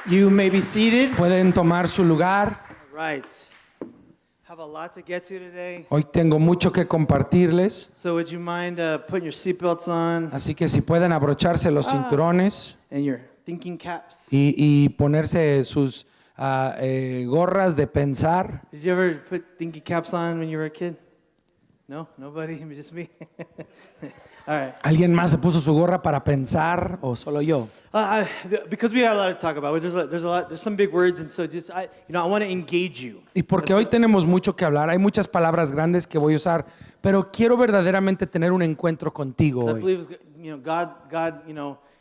You may be seated. Pueden tomar su lugar. Right. Have a lot to get to today. Hoy tengo mucho que compartirles. So would you mind putting your seatbelts on Así que si pueden abrocharse los cinturones and your thinking caps? y ponerse sus gorras de pensar. Did you ever put thinking caps on when you were a kid? No? Nobody? Just me? All right. ¿Alguien más se puso su gorra para pensar o solo yo? Because we got a lot to talk about. There's some big words, and so just I want to engage you. Y porque hoy tenemos mucho que hablar, hay muchas palabras grandes que voy a usar, pero quiero verdaderamente tener un encuentro contigo I hoy. believe God,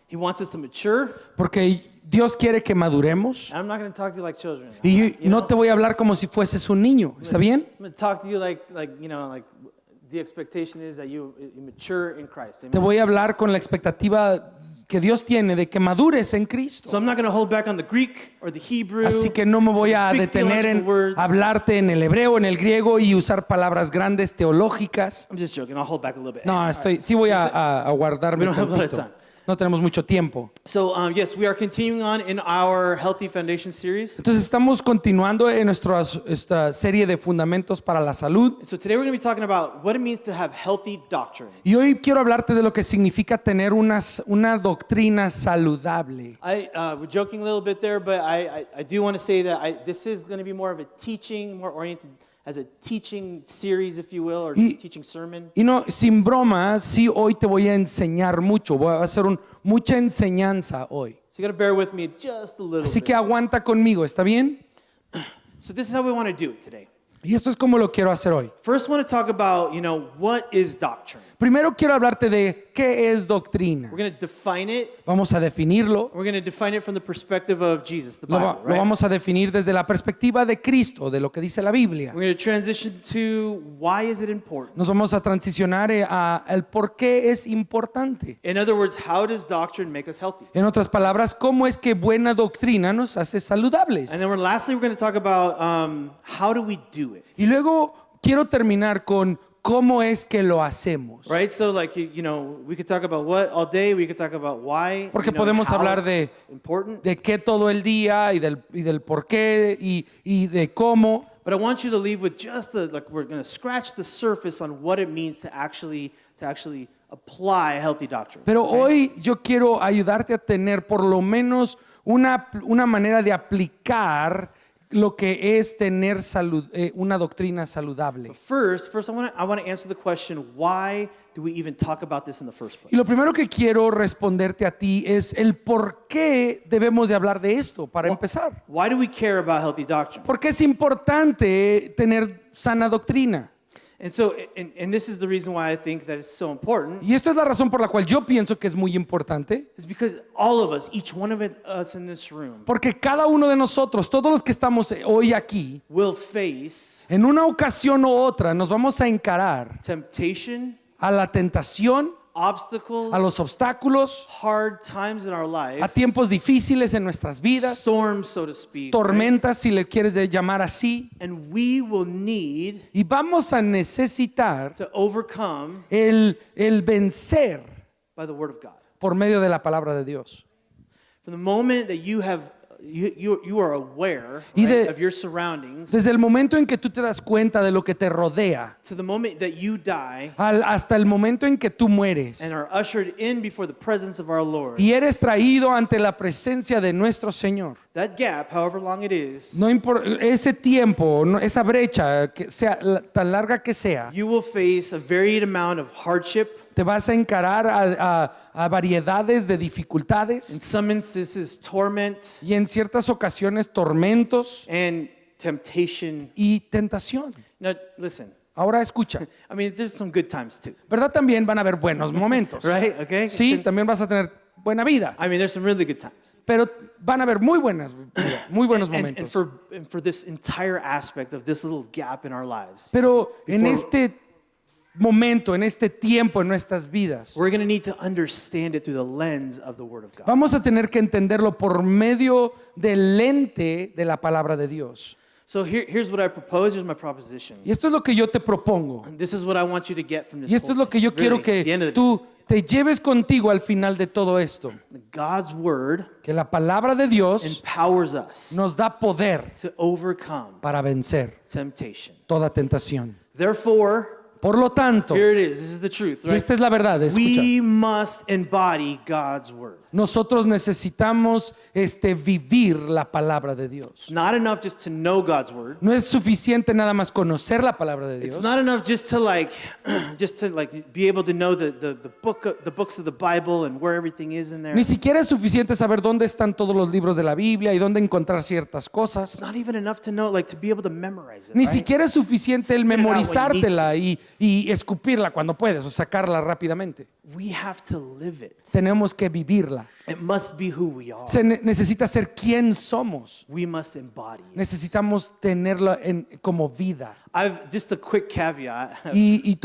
He wants us to mature. Porque Dios quiere que maduremos. I'm not going to talk to you like children. Y no te voy a hablar como si fueses un niño, ¿está bien? I'm going to talk to you like the expectation is that you mature in Christ. Amen? Te voy a hablar con la expectativa que Dios tiene de que madures en So Cristo. I'm not going to hold back on the Greek or the Hebrew. Así que no me voy a big detener en theological words. hablarte en el hebreo, en el griego y usar palabras grandes teológicas. I'm just joking. I'll hold back a little bit. No, sí voy a guardarme We don't have a lot of tantito. time. No tenemos mucho tiempo. So yes, we are continuing on in our Healthy Foundation series. Entonces estamos continuando en esta serie de fundamentos para la salud. And so today we're going to be talking about what it means to have healthy doctrine. Y hoy quiero hablarte de lo que significa tener una doctrina saludable. We're joking a little bit there, but I do want to say that this is going to be more of a teaching, more oriented as a teaching series, if you will, or teaching sermon. Y no, sin broma, sí hoy te voy a enseñar mucho. Voy a hacer mucha enseñanza hoy. So you got to bear with me just a little Así bit. que aguanta conmigo, ¿está bien? So this is how we want to do it today. Y esto es como lo quiero hacer hoy. First, I want to talk about, what is doctrine? Primero quiero hablarte de qué es doctrina. We're going to define it. Vamos a definirlo. We're going to define it from the perspective of Jesus, the Lo Bible, lo right? vamos a definir desde la perspectiva de Cristo, de lo que dice la Biblia. We're going to transition to why is it important? Nos vamos a transicionar a el por qué es importante. In other words, how does doctrine make us healthy? En otras palabras, cómo es que buena doctrina nos hace saludables. And then lastly, we're going to talk about how do we do it? Y luego quiero terminar con cómo es que lo hacemos. Right? So like, we could talk about what all day, we could talk about why. Porque podemos how hablar it's important. de qué todo el día y del por qué y de cómo. But I want you to leave with just we're going to scratch the surface on what it means to actually apply healthy doctrine. Pero okay? hoy yo quiero ayudarte a tener por lo menos una manera de aplicar lo que es tener una doctrina saludable. First, I want to answer the question, why do we even talk about this in the first place? Y lo primero que quiero responderte a ti es el por qué debemos de hablar de esto para empezar. Why do we care about healthy doctrine? Porque es importante tener sana doctrina. And so, and this is the reason why I think that it's so important. Y esto es la razón por la cual yo pienso que es muy importante. Is because all of us, each one of us in this room, Porque cada uno de nosotros, todos los que estamos hoy aquí, will face en una ocasión u otra nos vamos a encarar temptation, a la tentación, obstacles, a los obstáculos, hard times in our life, a tiempos difíciles en nuestras vidas, storms, so to speak, right? tormentas, si le quieres llamar así. And we will need Y vamos a necesitar to overcome el vencer by the Word of God. por medio de la palabra de Dios. From the moment that you are aware, Y right, de- of your surroundings, Desde el momento en que tú te das cuenta de lo que te rodea, to the moment that you die hasta el momento en que tú mueres and are ushered in before the presence of our Lord, y eres traído ante la presencia de nuestro Señor. that gap, however long it is, No ese tiempo, esa brecha, que sea tan larga que sea, you will face a varied amount of hardship, te vas a encarar a variedades de dificultades in some instances torment y en ciertas ocasiones tormentos and temptation. y tentación. Now, listen, Ahora escucha, I mean, there's some good times too, ¿verdad? También van a haber buenos momentos. right? Okay? Sí, también vas a tener buena vida, I mean, there's some really good times. pero van a haber muy buenos And momentos. for this entire aspect of this little gap in our lives, Pero en Before- este momento, en este tiempo, en nuestras vidas, we're going to need to understand it through the lens of the Word of God. vamos a tener que entenderlo por medio del lente de la palabra de Dios. So here's what I propose. Here's my proposition. Y esto es lo que yo te propongo. This is what I want you to get from this. Y esto es whole lo que yo thing. quiero Really, at the end que of the tú te lleves contigo al final de todo esto, God's word que la palabra de Dios empowers us nos da poder to overcome para vencer temptation. toda tentación. Therefore, Por lo tanto, here it is. This is the truth, y right? esta es la verdad, escucha. We must embody God's word. Nosotros necesitamos vivir la palabra de Dios. It's not enough just to know God's word. No es suficiente nada más conocer la palabra de Dios. It's not enough just to be able to know the books of the Bible and where everything is in there. Ni siquiera es suficiente saber dónde están todos los libros de la Biblia y dónde encontrar ciertas It's cosas. not even enough to know, to be able to memorize it. Ni Right? siquiera es suficiente el Spit it out when you memorizártela y escupirla cuando puedes o sacarla rápidamente. We have to live it. Tenemos que vivirla. It must be who we are. Necesita ser quien somos. We must embody it. Necesitamos tenerla como vida. Just a quick caveat. Y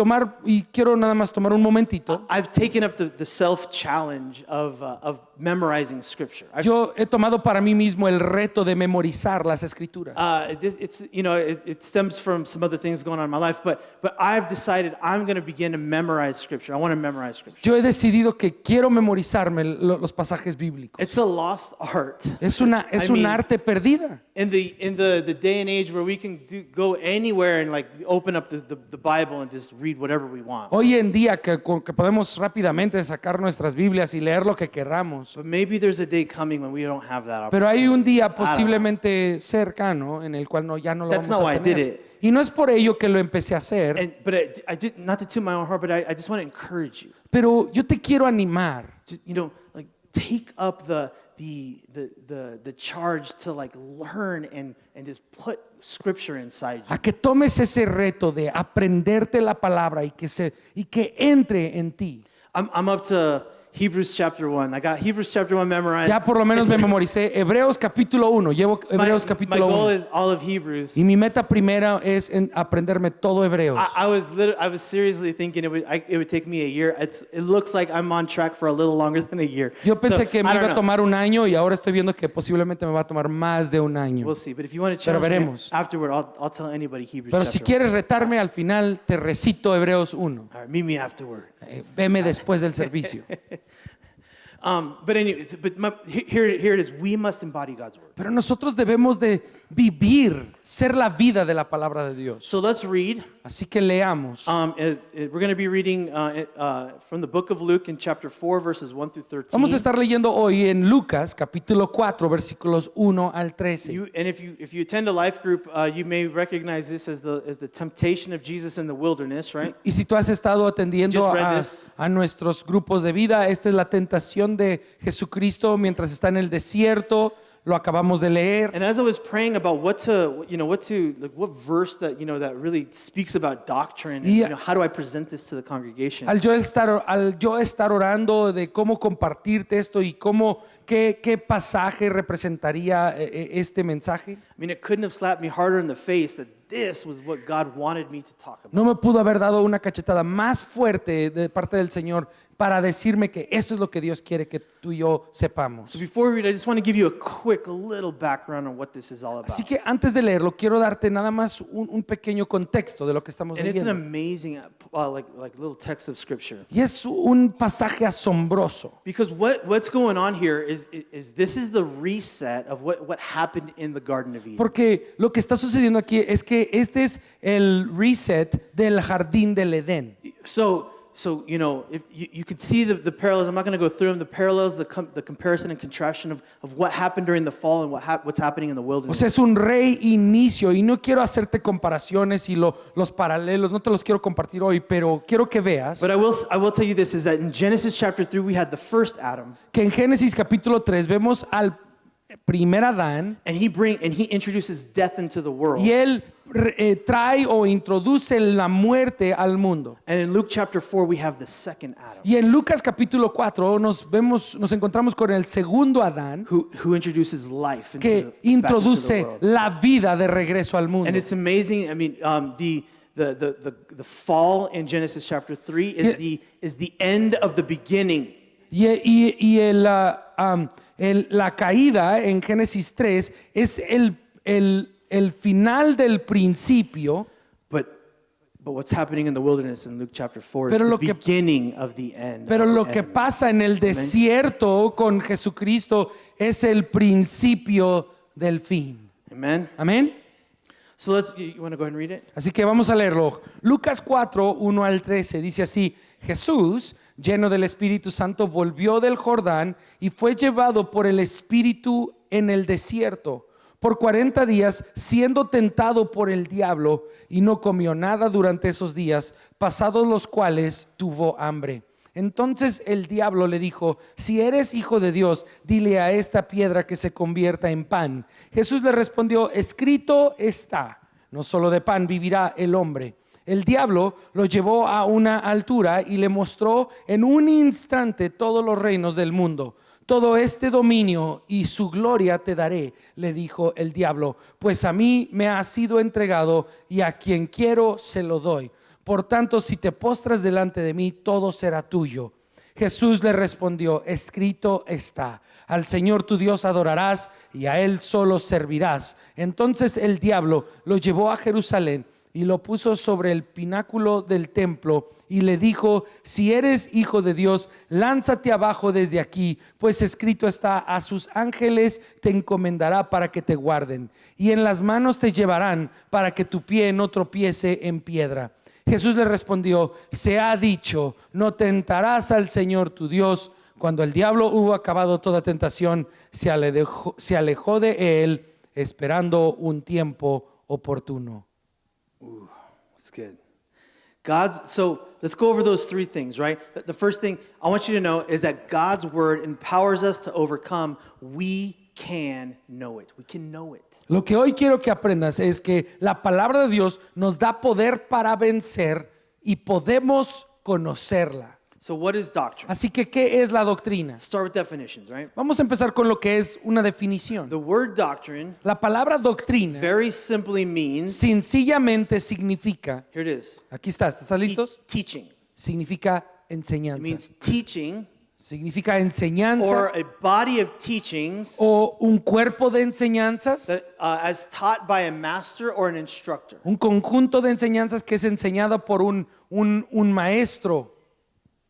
quiero nada más tomar un momentito. I've taken up the self-challenge of memorizing scripture. Yo he tomado para mí mismo el reto de memorizar las escrituras. It stems from some other things going on in my life, but I've decided I'm going to begin to memorize scripture. I want to memorize scripture. Yo he decidido que quiero memorizarme los pasajes bíblicos. It's a lost art. Es un arte perdida. In the day and age where we can go anywhere and open up the Bible and just read whatever we want. Hoy en día que podemos rápidamente sacar nuestras Biblias y leer lo que querramos. But maybe there's a day coming when we don't have that Pero opportunity. hay un día posiblemente cercano en el cual ya no lo That's vamos not a why I did tener. it. Y no es por ello que lo empecé a hacer, But I did, not to toot my own horn, but I just want to encourage you. pero yo te quiero animar. Just, take up the charge to learn and just put scripture inside you. A que tomes ese reto de aprenderte la palabra y que entre en ti. I'm up to Hebrews chapter 1. I got Hebrews chapter 1 memorized. Ya por lo menos me memoricé Hebreos capítulo 1. Llevo Hebreos My capítulo goal 1. is all of Hebrews. Y mi meta primera es aprenderme todo Hebreos. I was seriously thinking it would take me a year. It looks like I'm on track for a little longer than a year. Yo pensé So, que me I iba don't a know. tomar un año y ahora estoy viendo que posiblemente me va a tomar más de un año. We'll see. But if you want to Pero challenge me veremos. afterward, I'll tell anybody Hebrews Pero si chapter quieres retarme, al final te recito Hebreos 1. 1. All right, meet me afterward. Veme después del servicio. But anyway, here it is. We must embody God's word. Pero nosotros debemos de vivir, ser la vida de la palabra de Dios. So let's read. Así que leamos. We're going to be reading from the book of Luke in chapter 4, verses 1 through 13. Vamos a estar leyendo hoy en Lucas capítulo 4 versículos 1 al 13. If you attend a life group, you may recognize this as the temptation of Jesus in the wilderness, right? Y si tú has estado atendiendo Just read this. a nuestros grupos de vida, esta es la tentación de Jesucristo mientras está en el desierto. Lo acabamos de leer. And as I was praying about what verse that really speaks about doctrine, Y- and, how do I present this to the congregation? Al yo estar orando de cómo compartirte esto y qué pasaje representaría este mensaje, I mean, it couldn't have slapped me harder in the face that this was what God wanted me to talk about. no me pudo haber dado una cachetada más fuerte de parte del Señor para decirme que esto es lo que Dios quiere que tú y yo sepamos. So before we read, I just want to give you a little background on what this is all about. Así que antes de leerlo, quiero darte nada más un pequeño contexto de lo que estamos And it's an leyendo. amazing, little text of scripture. Y es un pasaje asombroso. Because what's going on here is this is the reset of what happened in the Garden of Eden. Porque lo que está sucediendo aquí es que este es el reset del jardín del Edén. So if you could see the parallels. I'm not going to go through them. The parallels, the comparison and contraction of what happened during the fall and what's happening in the O wilderness. sea, es un reinicio y no quiero hacerte comparaciones y los paralelos, no te los quiero compartir hoy, pero quiero que veas But I will tell you this, is that in Genesis chapter 3 we had the first Adam, que en Génesis capítulo 3 vemos al primer Adán and he introduces death into the world. y él trae o introduce la muerte al mundo. And in Luke chapter 4 we have the second Adam, Y en Lucas capítulo 4 nos encontramos con el segundo Adán who introduces life into que back into the introduce world. la vida de regreso al mundo. And it's amazing. I mean, the fall in Genesis chapter 3 is the end of the beginning. Y la caída en Génesis 3 es el final del principio, But But what's happening in the wilderness in Luke chapter 4 Pero is lo the que- beginning of the end. Pero of lo the que end. pasa en el desierto con Jesucristo es el principio del fin. Amen. Amén. So you want to go ahead and read it? Así que vamos a leerlo. Lucas 4, 1 al 13 dice así: Jesús, lleno del Espíritu Santo, volvió del Jordán y fue llevado por el Espíritu en el desierto por 40 días, siendo tentado por el diablo, y no comió nada durante esos días, pasados los cuales tuvo hambre. Entonces el diablo le dijo: si eres hijo de Dios, dile a esta piedra que se convierta en pan. Jesús le respondió: escrito está, no solo de pan vivirá el hombre. El diablo lo llevó a una altura y le mostró en un instante todos los reinos del mundo. Todo este dominio y su gloria te daré, le dijo el diablo, pues a mí me ha sido entregado y a quien quiero se lo doy. Por tanto, si te postras delante de mí, todo será tuyo. Jesús le respondió: escrito está, al Señor tu Dios adorarás y a Él solo servirás. Entonces el diablo lo llevó a Jerusalén y lo puso sobre el pináculo del templo y le dijo: si eres hijo de Dios, lánzate abajo desde aquí, pues escrito está: a sus ángeles te encomendará para que te guarden, y en las manos te llevarán para que tu pie no tropiece en piedra. Jesús le respondió: se ha dicho, no tentarás al Señor tu Dios. Cuando el diablo hubo acabado toda tentación, se alejó de él, esperando un tiempo oportuno. That's good. So let's go over those three things, right? The first thing I want you to know is that God's word empowers us to overcome. We can know it. We can know it. Lo que hoy quiero que aprendas es que la palabra de Dios nos da poder para vencer y podemos conocerla. So what is doctrine? Así que, ¿qué es la doctrina? Start with definitions, right? Vamos a empezar con lo que es una definición. The word doctrine La palabra doctrina very simply means, sencillamente significa, here it is, aquí ¿estás listos? teaching. Significa It enseñanza. means teaching Significa enseñanza or a body of teachings o un cuerpo de enseñanzas, that, as taught by a master or an instructor. un conjunto de enseñanzas que es enseñado por un maestro.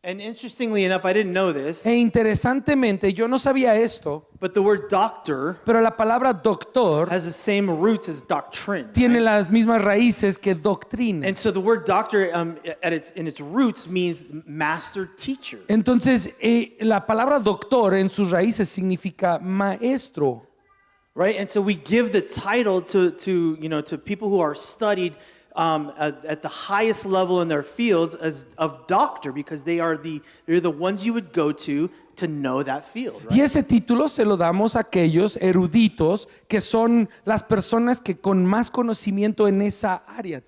And interestingly enough, I didn't know this, E interesantemente, yo no sabía esto, but the word doctor pero la palabra doctor has the same roots as doctrine. tiene right? las mismas raíces que doctrina. And so the word doctor in its roots means master teacher. Entonces, la palabra doctor en sus raíces significa maestro. Right? And so we give the title to people who are studied at the highest level in their fields of doctor, because they're the ones you would go to know that field, right? Y ese título se lo damos a aquellos eruditos que son las personas que con más conocimiento en esa área,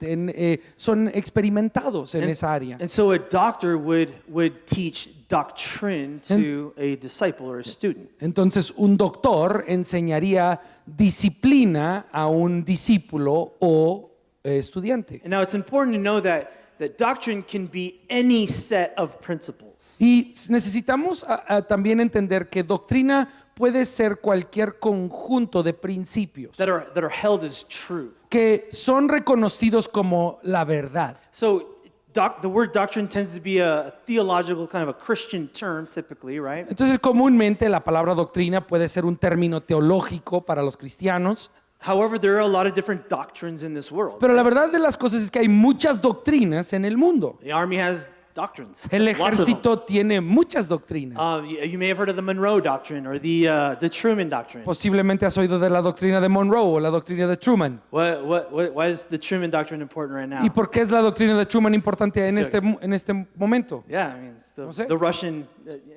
son experimentados en esa área. And so a doctor would teach doctrine to a disciple or a student. Entonces, un doctor enseñaría disciplina a un discípulo o estudiante. And now it's important to know that doctrine can be any set of principles. Y necesitamos también entender que doctrina puede ser cualquier conjunto de principios That are held as true. que son reconocidos como la verdad. So the word doctrine tends to be a theological kind of a Christian term typically, right? Entonces, comúnmente la palabra doctrina puede ser un término teológico para los cristianos, However, there are a lot of different doctrines in this world. pero la verdad de las cosas es que hay muchas doctrinas en el mundo. The Army has doctrines. El Lots of them. ejército tiene muchas doctrinas. You may have heard of the Monroe Doctrine or the Truman Doctrine. Posiblemente has oído de la doctrina de Monroe o la doctrina de Truman. Why is the Truman Doctrine important right now? ¿Y por qué es la doctrina de Truman importante en este momento? Yeah, I mean, it's No sé. the Russian.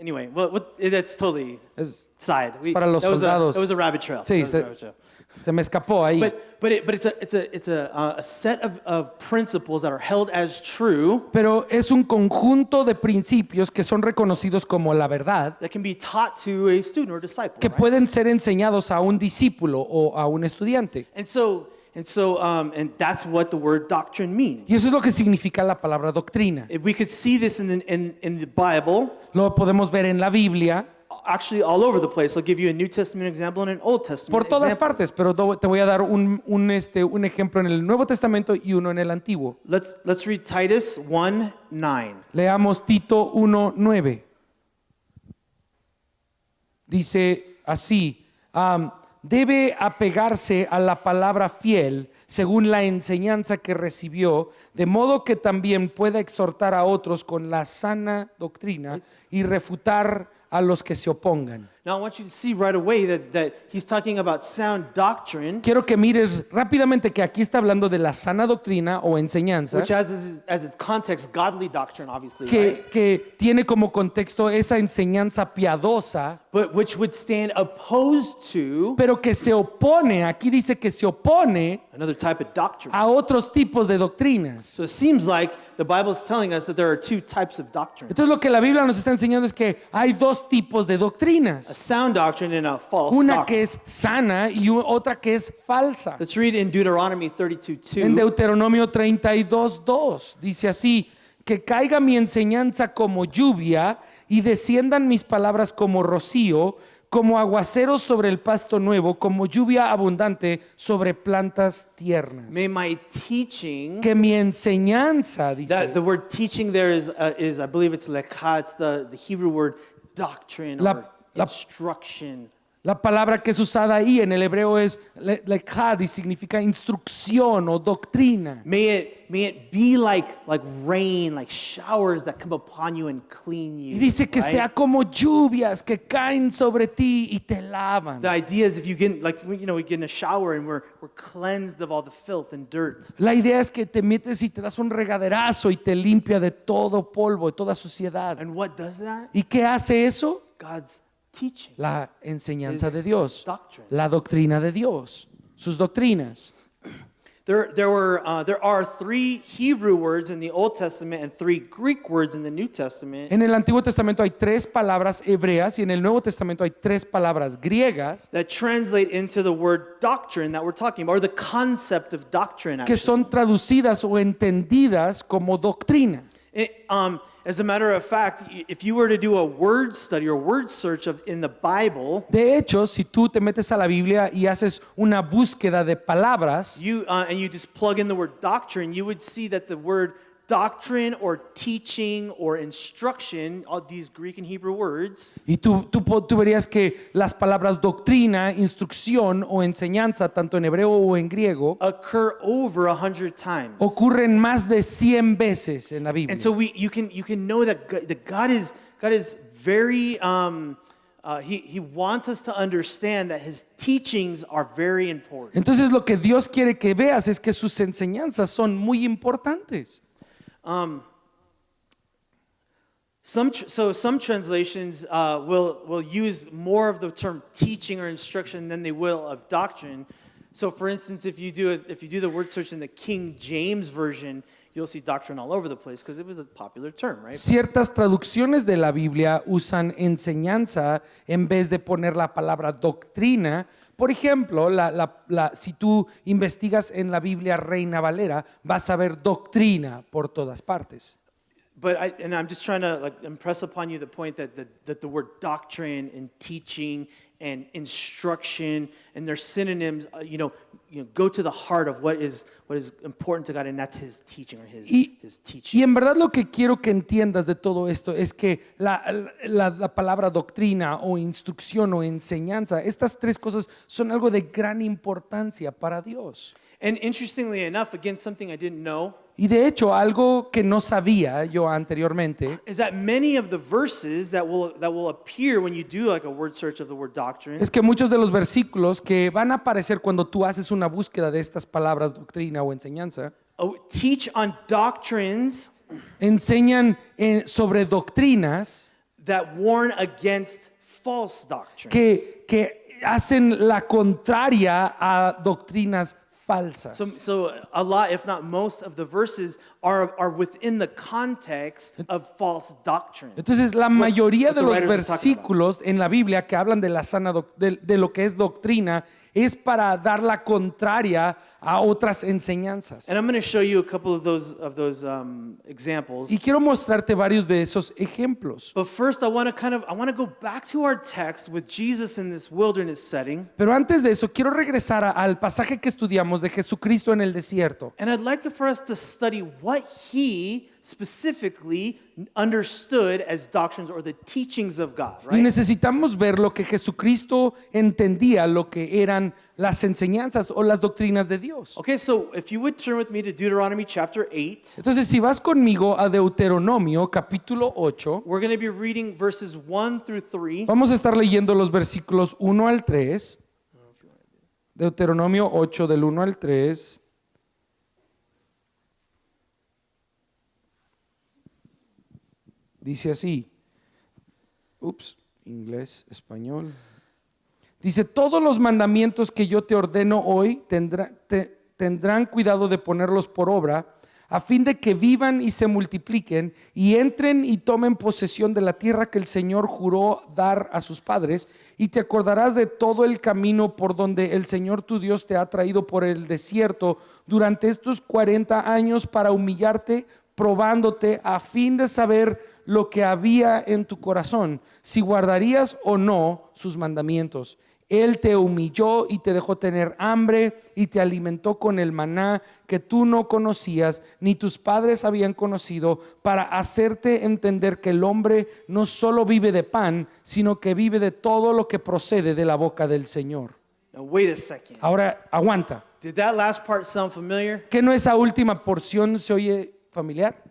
Anyway, that's totally Es side. para los soldados. That was a rabbit trail. Sí, That was a rabbit trail. se me escapó ahí. But it's a set of principles that are held as true Pero es un conjunto de principios que son reconocidos como la verdad, that can be taught to a student or disciple. que right? pueden ser enseñados a un discípulo o a un estudiante. And that's what the word doctrine means. Y eso es lo que significa la palabra doctrina. If we could see this in the Bible, Lo podemos ver en la Biblia actually all over the place. I'll give you a New Testament example and an Old Testament Por todas example. partes, pero te voy a dar un ejemplo en el Nuevo Testamento y uno en el Antiguo. Let's read Titus 1:9. Leamos Tito 1:9. Dice así, debe apegarse a la palabra fiel según la enseñanza que recibió, de modo que también pueda exhortar a otros con la sana doctrina y refutar a los que se opongan. Now I want you to see right away that he's talking about sound doctrine, Quiero que mires rápidamente que aquí está hablando de la sana doctrina o enseñanza which has as its context godly doctrine, obviously, right? que tiene como contexto esa enseñanza piadosa, But which would stand opposed to pero que se opone, aquí dice que se opone another type of doctrine. a otros tipos de doctrinas. So it seems like the Bible is telling us that there are two types of doctrine. Entonces lo que la Biblia nos está enseñando es que hay dos tipos de A doctrinas, sound doctrine and a false una doctrine. que es sana y otra que es falsa. Let's read in Deuteronomy 32:2. En Deuteronomio 32:2 dice así, que caiga mi enseñanza como lluvia y desciendan mis palabras como rocío, como aguaceros sobre el pasto nuevo, como lluvia abundante sobre plantas tiernas. May my teaching, Que mi enseñanza, dice, the word teaching there is I believe it's lekha, it's the Hebrew word doctrine or instruction. la palabra que es usada ahí en el hebreo es lekad y significa instrucción o doctrina. May it be like rain, like showers that come upon you and clean you. Y dice que right? sea como lluvias que caen sobre ti y te lavan. The idea is if you get we get in a shower and we're cleansed of all the filth and dirt. La idea es que te metes y te das un regaderazo y te limpia de todo polvo, de toda suciedad. And what does that? ¿Y qué hace eso? God's teaching. La enseñanza His de Dios, doctrine. la doctrina de Dios, sus doctrinas. There are 3 Hebrew words in the Old Testament and 3 Greek words in the New Testament En el Antiguo Testamento hay 3 palabras hebreas y en el Nuevo Testamento hay 3 palabras griegas that translate into the word doctrine that we're talking about, or the concept of doctrine. que Actually. son traducidas o entendidas como doctrina. As a matter of fact, if you were to do a word study or word search in the Bible, De hecho, si tú te metes a la Biblia y haces una búsqueda de palabras, and you just plug in the word doctrine, you would see that the word doctrine or teaching or instruction, all these Greek and Hebrew words, y tú verías que las palabras doctrina, instrucción o enseñanza, tanto en hebreo o en griego, occur over 100 times. ocurren más de 100 veces en la Biblia. And so you can know that God is very he wants us to understand that his teachings are very important. Entonces lo que Dios quiere que veas es que sus enseñanzas son muy importantes. Some translations will use more of the term teaching or instruction than they will of doctrine. So, for instance, if you do the word search in the King James version, you'll see doctrine all over the place because it was a popular term, right? Ciertas traducciones de la Biblia usan enseñanza en vez de poner la palabra doctrina. Por ejemplo, si tú investigas en la Biblia Reina Valera, vas a ver doctrina por todas partes. But I'm just trying to impress upon you the point that the word doctrine and teaching and instruction and their synonyms, go to the heart of what is important to God, and that's His teaching or His teaching. Y en verdad lo que quiero que entiendas de todo esto es que la palabra doctrina o instrucción o enseñanza, estas 3 cosas son algo de gran importancia para Dios. And interestingly enough, again, something I didn't know, Y de hecho, algo que no sabía yo anteriormente is that many of the verses that will appear when you do a word search of the word doctrine es que muchos de los versículos que van a aparecer cuando tú haces una búsqueda de estas palabras, doctrina o enseñanza, teach on doctrines enseñan sobre doctrinas that warn against false doctrine. que hacen la contraria a doctrinas falsas. So a lot, if not most, of the verses are within the context of false doctrine. Entonces, la mayoría what de the los writers are talking about. versículos en la Biblia que hablan de la de lo que es doctrina es para dar la contraria a otras enseñanzas. And I'm going to show you a couple of those examples. Y quiero mostrarte varios de esos ejemplos. But first, I want to go back to our text with Jesus in this wilderness setting. Pero antes de eso, quiero regresar al pasaje que estudiamos de Jesucristo en el desierto. And I'd like for us to study what he specifically understood as doctrines or the teachings of God, Y right? necesitamos ver lo que Jesucristo entendía, lo que eran las enseñanzas o las doctrinas de Dios. Okay, so if you would turn with me to Deuteronomy chapter 8, Entonces, si vas conmigo a Deuteronomio capítulo 8, we're going to be reading verses 1 through 3. vamos a estar leyendo los versículos 1 al 3. Deuteronomio 8 del 1 al 3. Dice así. Inglés, español. Dice, todos los mandamientos que yo te ordeno hoy tendrán cuidado de ponerlos por obra, a fin de que vivan y se multipliquen y entren y tomen posesión de la tierra que el Señor juró dar a sus padres, y te acordarás de todo el camino por donde el Señor tu Dios te ha traído por el desierto durante estos 40 años para humillarte, probándote a fin de saber lo que había en tu corazón, si guardarías o no sus mandamientos. Él te humilló y te dejó tener hambre y te alimentó con el maná que tú no conocías ni tus padres habían conocido, para hacerte entender que el hombre no solo vive de pan, sino que vive de todo lo que procede de la boca del Señor. Now, wait a second. Ahora, aguanta. Did that last part sound familiar? ¿Que no esa última porción se oye familiar?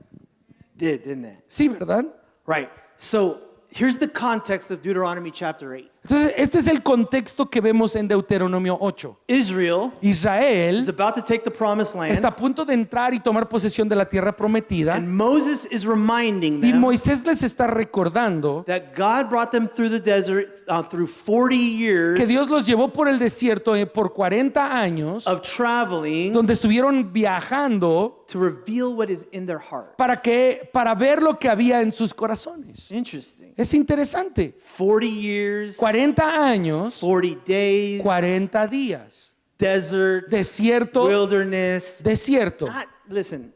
Didn't it? Sí, ¿verdad? Right. So here's the context of Deuteronomy chapter 8. Entonces, este es el contexto que vemos en Deuteronomio 8. Israel is Israel about to take the promised land, está a punto de entrar y tomar posesión de la tierra prometida, and Moses is reminding y them Moisés les está recordando that God brought them through the desert through 40 years que Dios los llevó por el desierto por 40 años, of traveling donde estuvieron viajando to reveal what is in their heart. para ver lo que había en sus corazones. Interesting. Es interesante. 40 years, 40 años, 40 days, 40 días. desert, Desierto, wilderness. desierto. Listen.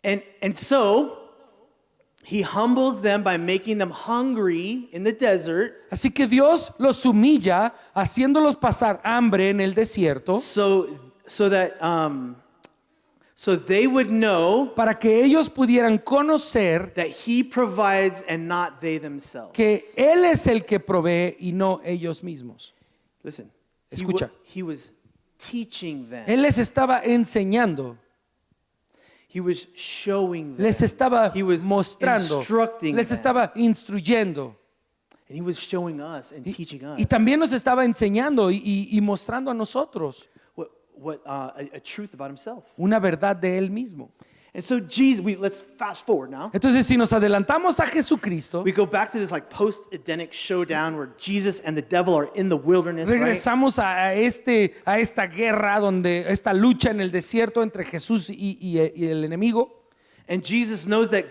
and so he humbles them by making them hungry in the desert, Así que Dios los humilla haciéndolos pasar hambre en el desierto, so that so they would know para que ellos pudieran conocer that he provides and not they themselves. que Él es el que provee y no ellos mismos. Listen. Escucha. He was teaching them. Él les estaba enseñando, He was showing them. les estaba He was mostrando, instructing les them. estaba instruyendo. And he was showing us and teaching us Y también nos estaba enseñando y mostrando a nosotros a truth about himself. una verdad de Él mismo. And so Jesus, let's fast forward now. Entonces, si nos adelantamos a Jesucristo, We go back to this like post-Edenic showdown where Jesus and the devil are in the wilderness, right? regresamos a esta guerra, esta lucha en el desierto entre Jesús y el enemigo. And Jesus knows that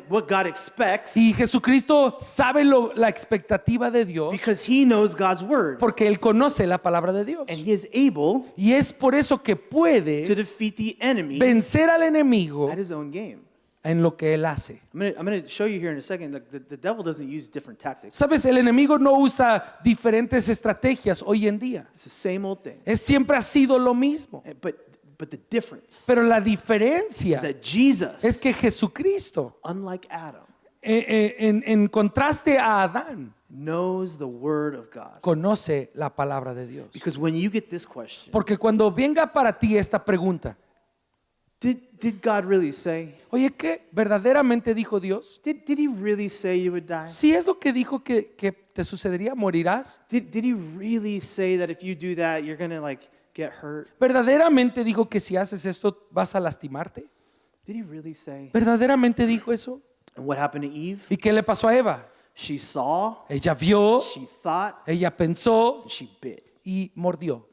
what God expects Y Jesucristo sabe la expectativa de Dios because he knows God's word. porque Él conoce la palabra de Dios. And he is able Y es por eso que to puede defeat the enemy vencer al enemigo at his own game. en lo que Él hace. I'm going to show you here in a second. The devil doesn't use different tactics. Sabes, el enemigo no usa diferentes estrategias hoy en día. It's the same old thing. Siempre ha sido lo mismo. But the difference Pero la is diferencia that Jesus, es que Jesucristo, unlike Adam, en contraste a Adán, knows the word of God. conoce la palabra de Dios. Because when you get this question, Porque cuando venga para ti esta pregunta, did God really say? oye, ¿qué verdaderamente dijo Dios? Did he really say you would die? Si es lo que dijo que te sucedería, morirás. Did he really say that if you do that, you're going to get hurt? ¿Verdaderamente dijo que si haces esto vas a lastimarte? Did he really say? ¿Verdaderamente dijo eso? And what happened to Eve? ¿Y qué le pasó a Eva? She saw, Ella vio, she thought, ella pensó and she bit. y mordió.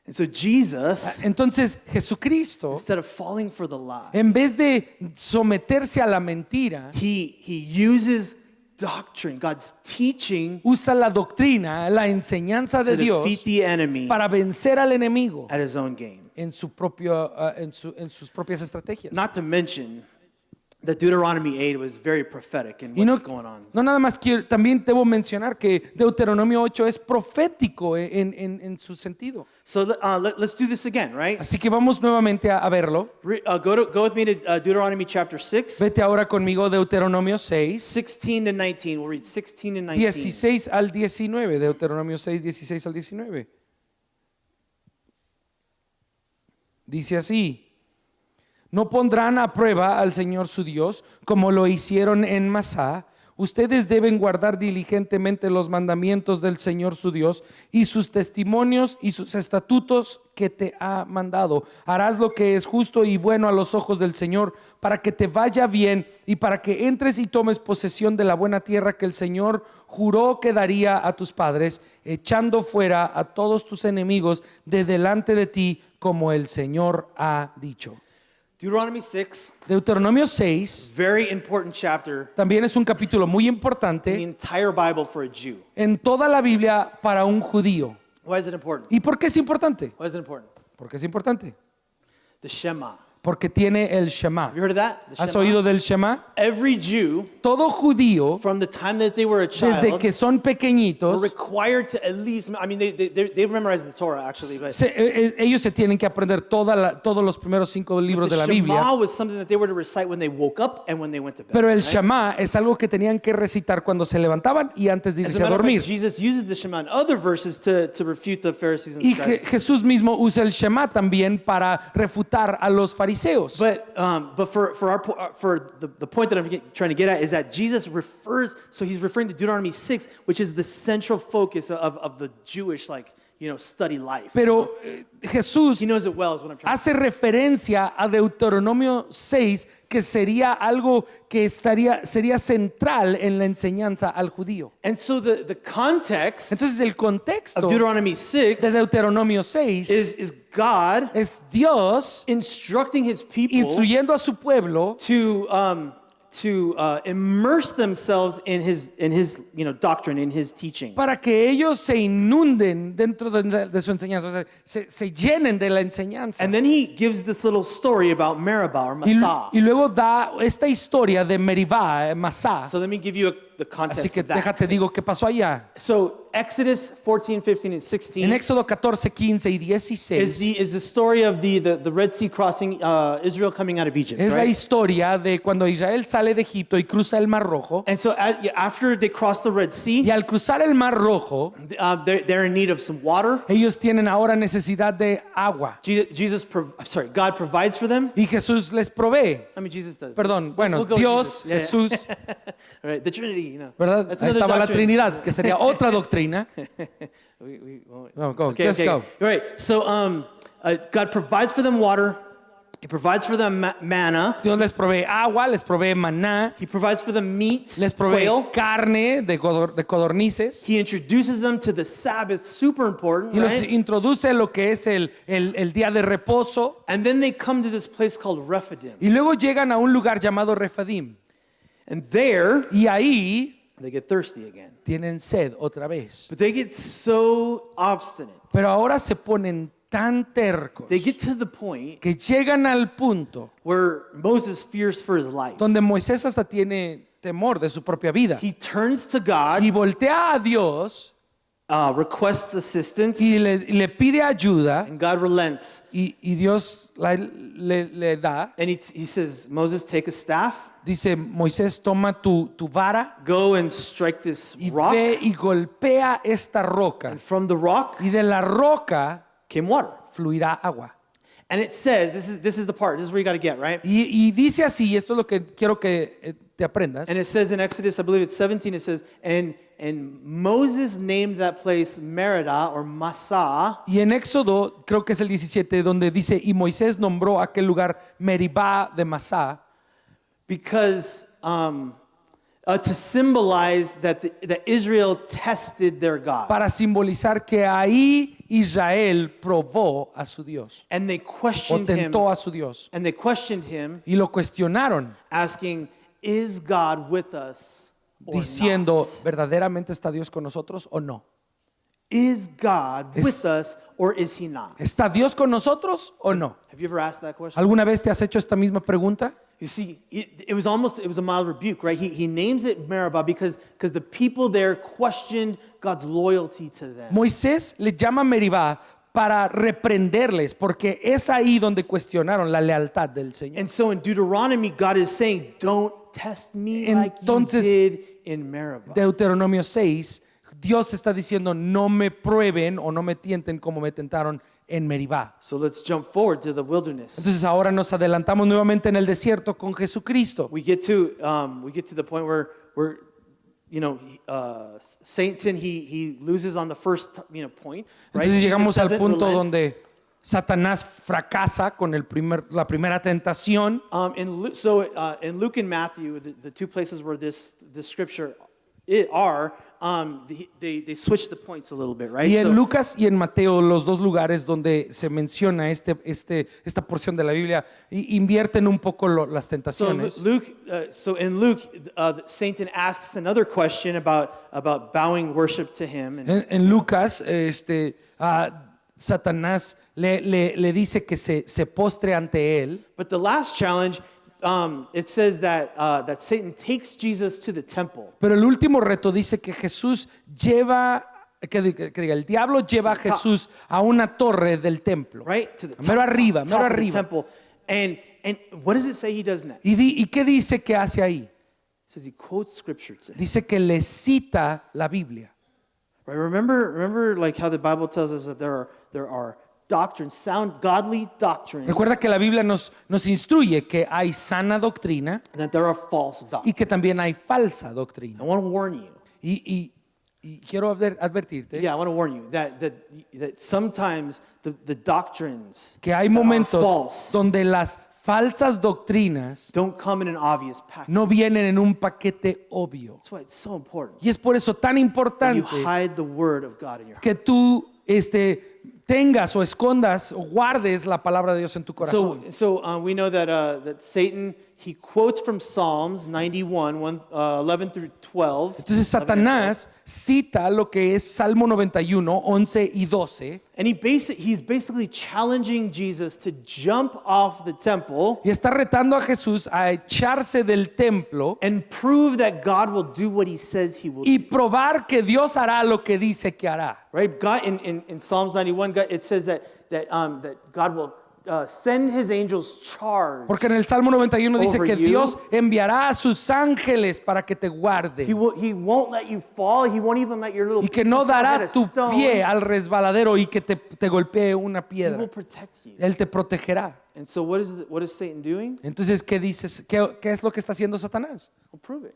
And so Jesus, Entonces Jesucristo, instead of falling for the lie, en vez de someterse a la mentira, he uses doctrine, God's teaching, usa la doctrina, la enseñanza to de Dios defeat the enemy para vencer al enemigo at his own game. en sus propias estrategias. Not to mention that Deuteronomy 8 was very prophetic in Y no, what's going on. no nada más quiero, también debo mencionar que Deuteronomio 8 es profético en su sentido. So let's do this again, right? Así que vamos nuevamente a verlo. Go with me to Deuteronomy chapter 6, Vete ahora conmigo Deuteronomio 6, 16 to 19. We'll read 16 and 19. 16 al 19. Deuteronomio 6, 16 al 19. Dice así: no pondrán a prueba al Señor su Dios como lo hicieron en Masá. Ustedes deben guardar diligentemente los mandamientos del Señor su Dios y sus testimonios y sus estatutos que te ha mandado. Harás lo que es justo y bueno a los ojos del Señor, para que te vaya bien y para que entres y tomes posesión de la buena tierra que el Señor juró que daría a tus padres, echando fuera a todos tus enemigos de delante de ti, como el Señor ha dicho. Deuteronomy 6, Deuteronomio 6 very important chapter también es un capítulo muy in the importante entire Bible for a Jew. en toda la Biblia para un judío. Why is it important? ¿Y por qué es importante? Why is it important? ¿Por qué es importante? The Shema. Porque tiene el Shema. Have you heard of that? The ¿Has Shema? oído del Shema? Every Jew, Todo judío, from the time that they were a desde child, que son were pequeñitos, required to at least, I mean, they memorized the Torah actually, but ellos se tienen que aprender todos los primeros 5 libros de la the Shema Biblia. was something that they were to recite when they woke up and when they went to bed. Pero el right? Shema es algo que tenían que recitar cuando se levantaban y antes de As irse a a matter of dormir. fact, Jesus uses the Shema in other verses to refute the Pharisees and Y Sadducees. Jesús mismo usa el Shema también para refutar a los fariseos. But for the point that I'm trying to get at is that Jesus refers, so he's referring to Deuteronomy 6, which is the central focus of the Jewish, study life. Pero Jesús He knows it well, is what I'm trying to say. hace referencia a Deuteronomio 6, que sería algo que sería central en la enseñanza al judío. And so the context Entonces el contexto of Deuteronomy de 6 Deuteronomio 6 is God es Dios instructing his people instruyendo a su pueblo to immerse themselves in his doctrine, in his teaching. para que ellos se inunden dentro de su enseñanza, o sea, se llenen de la enseñanza. And then he gives this little story about Meribah or Y Massah. luego da esta historia de Meribá, Masá. So let me give you the context Así que of that. déjate digo qué pasó allá. So Exodus 14, 15, and En 16 Éxodo 14, 15 y 16 is the story of the Red Sea crossing, Israel coming out of Egypt. es la Right? historia de cuando Israel sale de Egipto y cruza el Mar Rojo. And so after they cross the Red Y Sea, al cruzar el Mar Rojo, they're in need of some water. ellos tienen ahora necesidad de agua. God provides for them. Y Jesús les provee. I mean, Jesus does. Perdón, bueno, We'll go with Dios, Jesus. Yeah, Jesús, All right, the Trinity, ¿verdad? That's Ahí another estaba la doctrine. Trinidad, que sería otra doctrina. We won't- No, go, Okay, just okay. go. All right. So God provides for them water. He provides for them manna. Dios les provee agua, les provee maná, He provides for them meat, les provee quail. carne de codornices He introduces them to the Sabbath, super important, y los right? introduce lo que es el día de reposo. And then they come to this place called Rephidim. Y luego llegan a un lugar llamado Refadim. And there, Y ahí they get thirsty again. tienen sed otra vez. But they get so obstinate. Pero ahora se ponen tan tercos They get to the point que llegan al punto where Moses fears for his life. donde Moisés hasta tiene temor de su propia vida. He turns to God, Y voltea a Dios requests assistance, y le pide ayuda and God relents. y Dios le da. And he says, Moses, take a staff, Dice, Moisés, toma tu vara go and strike this y rock. ve y golpea esta roca. And from the rock Y de la roca came water. fluirá agua. And it says, this is the part, this is where you got to get, right? Y dice así, y esto es lo que quiero que te aprendas. And it says in Exodus, I believe it's 17, it says, and Moses named that place Merida or Massah Y en Éxodo, creo que es el 17, donde dice, y Moisés nombró aquel lugar Meribá de Masá, because to symbolize that Israel tested their God. para simbolizar que ahí Israel probó a su Dios And they o questioned him. tentó a su Dios And they questioned him, y lo cuestionaron asking, "Is God with us or diciendo, not? ¿verdaderamente está Dios con nosotros o no? Is God Es- with us or is He not?" ¿Está Dios con nosotros o no? Have you ever asked that question? ¿Alguna vez te has hecho esta misma pregunta? You see, it was a mild rebuke, right? He names it Meribah because the people there questioned God's loyalty to them. Moisés le llama Meribá para reprenderles porque es ahí donde cuestionaron la lealtad del Señor. And so in Deuteronomy, God is saying, "Don't test me Entonces, like you did in Meribah." Deuteronomio 6, Dios está diciendo, no me prueben o no me tienten como me tentaron en Meribá. So let's jump forward to the wilderness. Entonces ahora nos adelantamos nuevamente en el desierto con Jesucristo. We get to the point where Satan he loses on the first point. Right? Entonces llegamos Jesus al doesn't punto relent. donde Satanás fracasa con la primera tentación. In Luke and Matthew, the two places where this scripture are, they switch the points a little bit, right? Y en So- Lucas y en Mateo, los dos lugares donde se menciona esta porción de la Biblia, invierten un poco las So tentaciones. in Luke, Satan asks another question about bowing worship to him, and En Lucas, Satanás le dice que se postre ante él. but the last challenge, it says that Satan takes Jesus to the temple. Pero el último reto dice que Jesús que diga, el diablo lleva a Jesús a una torre del templo. Right? To the top, Mero arriba, top mero of the arriba. temple. And what does it say he does next? ¿Y qué dice que hace ahí? It says he quotes scripture to him. Dice que le cita la Biblia. Right? Remember like how the Bible tells us that there are doctrines, sound godly doctrines, Recuerda que la Biblia nos instruye que hay sana doctrina and that there are false y doctrines. que también hay falsa doctrina. I want to warn you. Y quiero advertirte Yeah, I want to warn you that sometimes the doctrines que hay that are momentos false donde las falsas doctrinas don't come in an obvious package. no vienen en un paquete obvio. That's why it's so important Y es por eso tan that you importante hide the word of God in your heart. que tú tengas o escondas o guardes la palabra de Dios en tu corazón. So we know that Satan, he quotes from Psalms 91, 11 through 12. Entonces Satanás cita lo que es Salmo 91, 11 y 12 And he's basically challenging Jesus to jump off the temple y está retando a Jesús a echarse del templo and prove that God will do what he says he will y do. probar que Dios hará lo que dice que hará. Right? God, in Psalms 91, it says that God will send his angels charge. Porque en el Salmo 91 dice Over que you. Dios enviará a sus ángeles para que te He guarden won't let you fall. He won't even let your little y que no toe hit dará a tu stone. pie al resbaladero y que te golpee una He will piedra. protect you. Él te protegerá. And so what is Satan doing? Entonces, ¿qué dices? ¿Qué es lo que está haciendo Satanás? Well, prove it.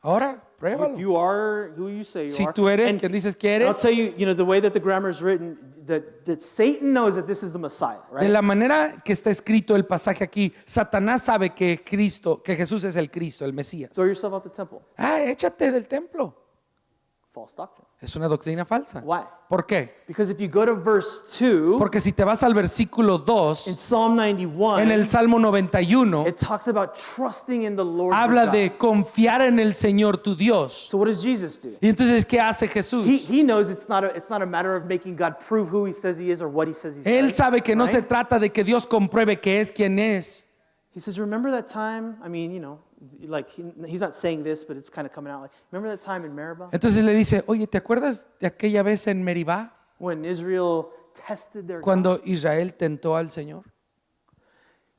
Ahora, pruébalo. If you are who you say you Si are. tú eres And quien dices que I'll eres, tell you, the way that the grammar is written, that Satan knows that this is the Messiah, de right? la manera que está escrito el pasaje aquí, Satanás sabe que Jesús es el Cristo, el Mesías. Throw yourself out the temple. Échate del templo. False doctrine. Es una doctrina falsa. Why? ¿Por qué? Because if you go to verse 2 Porque si te vas al versículo in 2, Psalm 91, en el Salmo 91, it talks about trusting in the Lord. your habla God. de confiar en el Señor tu Dios. So what does Jesus do? Y entonces, ¿qué hace Jesús? He knows it's not a matter of making God prove who he says he is or what he says he's Él sabe que no right? se trata de que Dios compruebe que es quien es. He says, remember that time? I mean, like he's not saying this, but it's kind of coming out like, remember that time in Meribah Entonces le dice, oye, ¿te acuerdas de aquella vez en Meribá when Israel tested their God? cuando Israel tentó al Señor?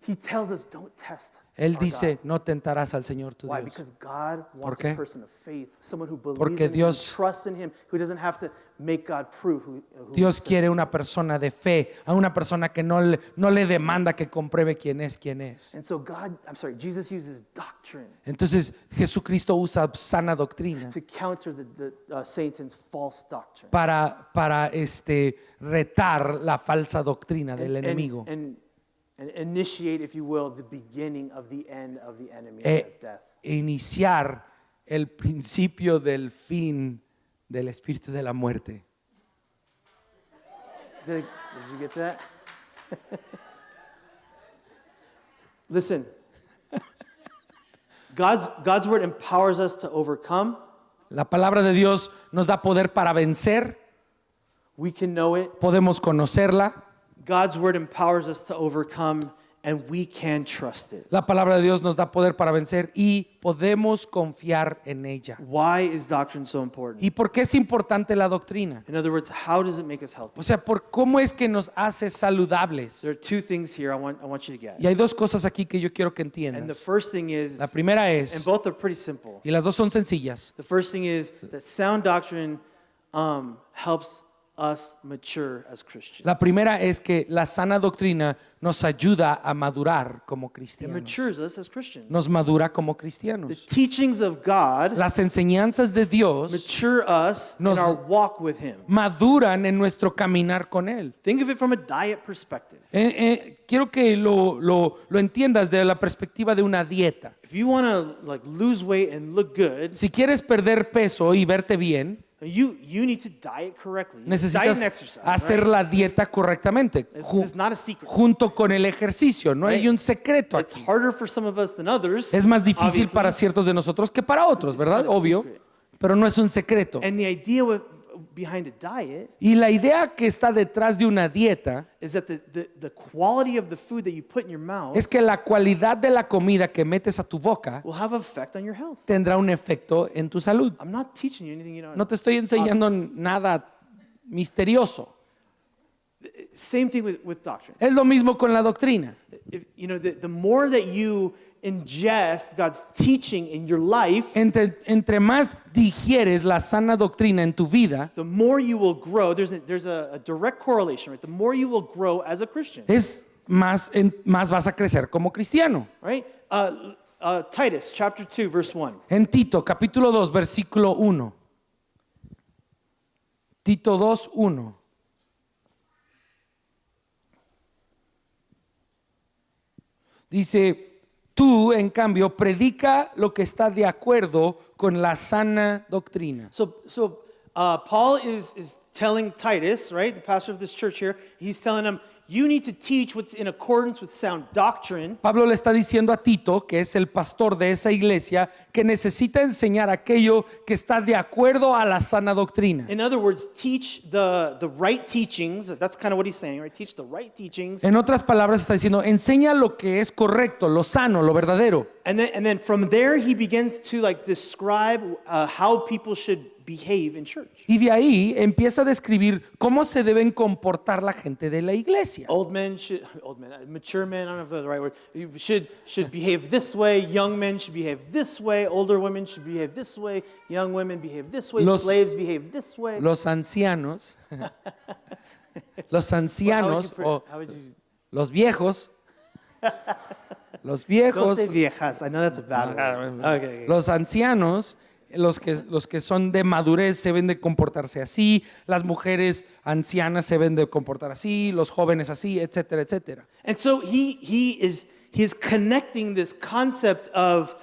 He tells us, don't test Él our dice, God. no tentarás al Señor tu Why? Dios. Because God wants qué? a person of faith, someone who believes Porque in Dios- him, trusts in him, who doesn't have to make God prove who Dios he says. quiere una persona de fe, a una persona que no le demanda que compruebe quién es. And so Jesus uses doctrine Entonces Jesucristo usa sana doctrina to counter Satan's false doctrine. para retar la falsa doctrina del enemigo. And initiate, if you will, the beginning of the end of the enemy E of death. iniciar el principio del fin del espíritu de la muerte. Did you get that? Listen, God's word empowers us to overcome. La palabra de Dios nos da poder para vencer, We can know it. podemos conocerla. God's word empowers us to overcome, and we can trust it. La palabra de Dios nos da poder para vencer y podemos confiar en ella. Why is doctrine so important? ¿Y por qué es importante la doctrina? In other words, how does it make us healthy? O sea, por cómo es que nos hace saludables. There are two things here I want you to get. Y hay dos cosas aquí que yo quiero que And the entiendas. first thing is, La primera and es, both are pretty simple. y las dos son sencillas. The first thing is that sound doctrine helps us mature as Christians. La primera es que la sana doctrina nos ayuda a madurar como It cristianos. matures us as Christians. Nos madura como The cristianos. teachings of God Las enseñanzas de Dios mature us Nos- in our walk with Him. maduran en nuestro caminar con Él. Think of it from a diet perspective. Quiero que lo entiendas de la perspectiva de una dieta. If you want to lose weight and look good, Si quieres perder peso y verte bien, you need to diet correctly. You diet necesitas and exercise. hacer Right? la dieta correctamente, It's not a secret. junto con el ejercicio. No hay Right. un secreto It's aquí. harder for some of us than others. Es más difícil obviously. para ciertos de nosotros que para otros, ¿verdad? not a Obvio, secret. pero no es un secreto. And the idea behind a diet Y la idea que está detrás de una dieta is that the quality of the food that you put in your mouth es que la cualidad de la comida que metes a tu boca will have an effect on your health. tendrá un efecto en tu salud. I'm not teaching you anything you don't know. No te estoy enseñando nada misterioso. Same thing with doctrine. Es lo mismo con la doctrina. If, the more that you ingest God's teaching in your life, Entre más digieres la sana doctrina en tu vida, the more you will grow. There's a direct correlation, right? The more you will grow as a Christian, es más vas a crecer como cristiano. right? Titus chapter 2, verse 1. En Tito, capítulo 2, versículo 1. Tito 2, 1. Dice, tú, en cambio, predica lo que está de acuerdo con la sana doctrina. So Paul is telling Titus, right, the pastor of this church here, he's telling him, you need to teach what's in accordance with sound doctrine. Pablo le está diciendo a Tito, que es el pastor de esa iglesia, que necesita enseñar aquello que está de acuerdo a la sana doctrina. In other words, teach the right teachings. That's kind of what he's saying, right? Teach the right teachings. En otras palabras está diciendo, enseña lo que es correcto, lo sano, lo verdadero. And then from there he begins to describe how people should behave in church. Y de ahí empieza a describir cómo se deben comportar la gente de la iglesia. Mature men, I don't know if that's the right word, should behave this way. Young men should behave this way. Older women should behave this way. Young women behave this way. Slaves behave this way. Los ancianos, o How would you? los viejos, Don't say viejas. I know that's a bad word. Okay. los ancianos, los que son de madurez se deben de comportarse así, las mujeres ancianas se deben de comportar así, los jóvenes así, etcétera, etcétera. And so he is connecting this concept of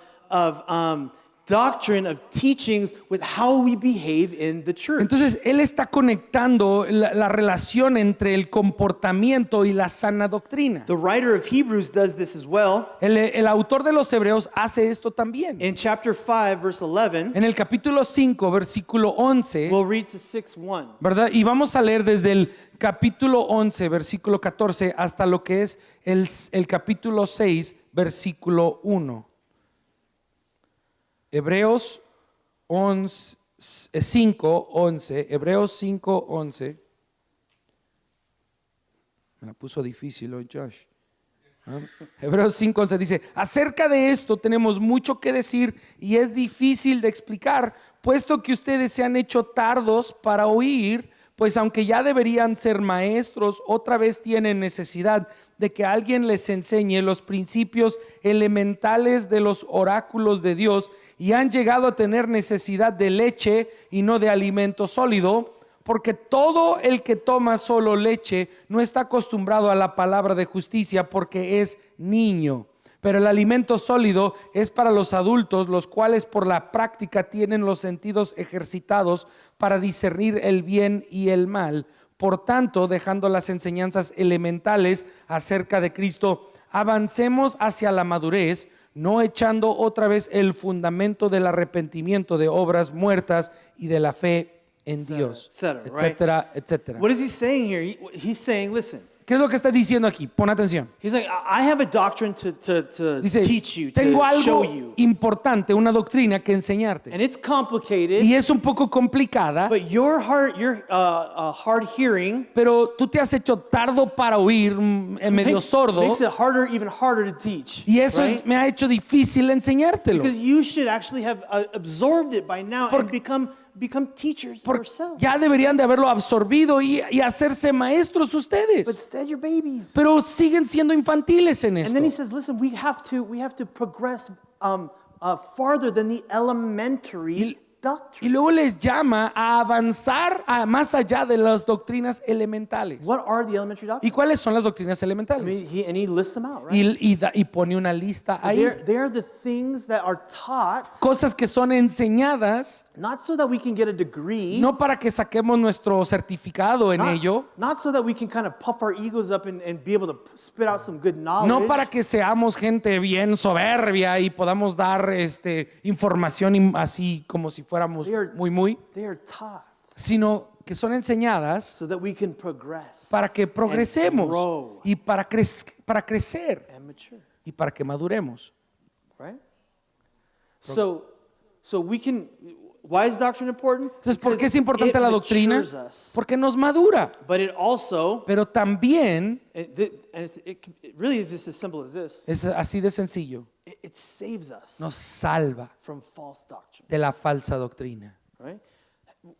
doctrine, of teachings, with how we behave in the church. Entonces, él está conectando la relación entre el comportamiento y la sana doctrina. The writer of Hebrews does this as well. El autor de los Hebreos hace esto también. In chapter 5, verse 11, En el capítulo 5, versículo 11, we'll read to 6:1. ¿verdad? Y vamos a leer desde el capítulo 11, versículo 14, hasta lo que es el capítulo 6, versículo 1. Hebreos 5:11, Hebreos 5:11. Me la puso difícil hoy, Josh. Hebreos 5:11 dice, acerca de esto tenemos mucho que decir y es difícil de explicar, puesto que ustedes se han hecho tardos para oír, pues aunque ya deberían ser maestros, otra vez tienen necesidad de que alguien les enseñe los principios elementales de los oráculos de Dios y han llegado a tener necesidad de leche y no de alimento sólido. Porque todo el que toma solo leche no está acostumbrado a la palabra de justicia porque es niño. Pero el alimento sólido es para los adultos, los cuales por la práctica tienen los sentidos ejercitados para discernir el bien y el mal. Por tanto, dejando las enseñanzas elementales acerca de Cristo, avancemos hacia la madurez, no echando otra vez el fundamento del arrepentimiento de obras muertas y de la fe en Dios, etcétera, right? etcétera, etcétera. What is he saying here? He's saying, listen, ¿Qué es lo que está diciendo aquí? Pon atención. he's like, I have a doctrine to Dice, teach you, tengo to algo show you. importante, una doctrina que enseñarte. And it's complicated, Y es un poco complicada, but your hard hearing pero tú te has hecho tardo para oír, medio sordo, makes it harder, even harder to teach. y eso right? me ha hecho difícil enseñártelo. Because you should actually have absorbed it by now and become teachers Porque yourself. ya deberían de haberlo absorbido y hacerse maestros But ustedes. instead, you're babies. Pero siguen siendo infantiles en And esto. then he says, listen, we have to progress farther than the elementary Y doctrine. luego les llama a avanzar más allá de las doctrinas elementales. What are the elementary ¿Y doctrines? cuáles son las doctrinas I mean, elementales? he lists them out, right? Y pone una lista ahí. They're the things that are taught, Cosas que son enseñadas, not so that we can get a degree, no para que saquemos nuestro certificado en ello, not so that we can kind of puff our egos up and be able to spit out some good knowledge. no para que seamos gente bien soberbia y podamos dar información así como si fuéramos muy, They are taught sino que son enseñadas so that we can progress para que and progresemos grow y para crecer and mature, y para que maduremos. right? So we can. Why is doctrine important? Entonces, ¿por qué es Because importante it la doctrina? matures us. Porque nos madura, But it also, pero también it really is just as simple as this. es así de sencillo, It saves us nos salva from false doctrine, de la falsa doctrina. right?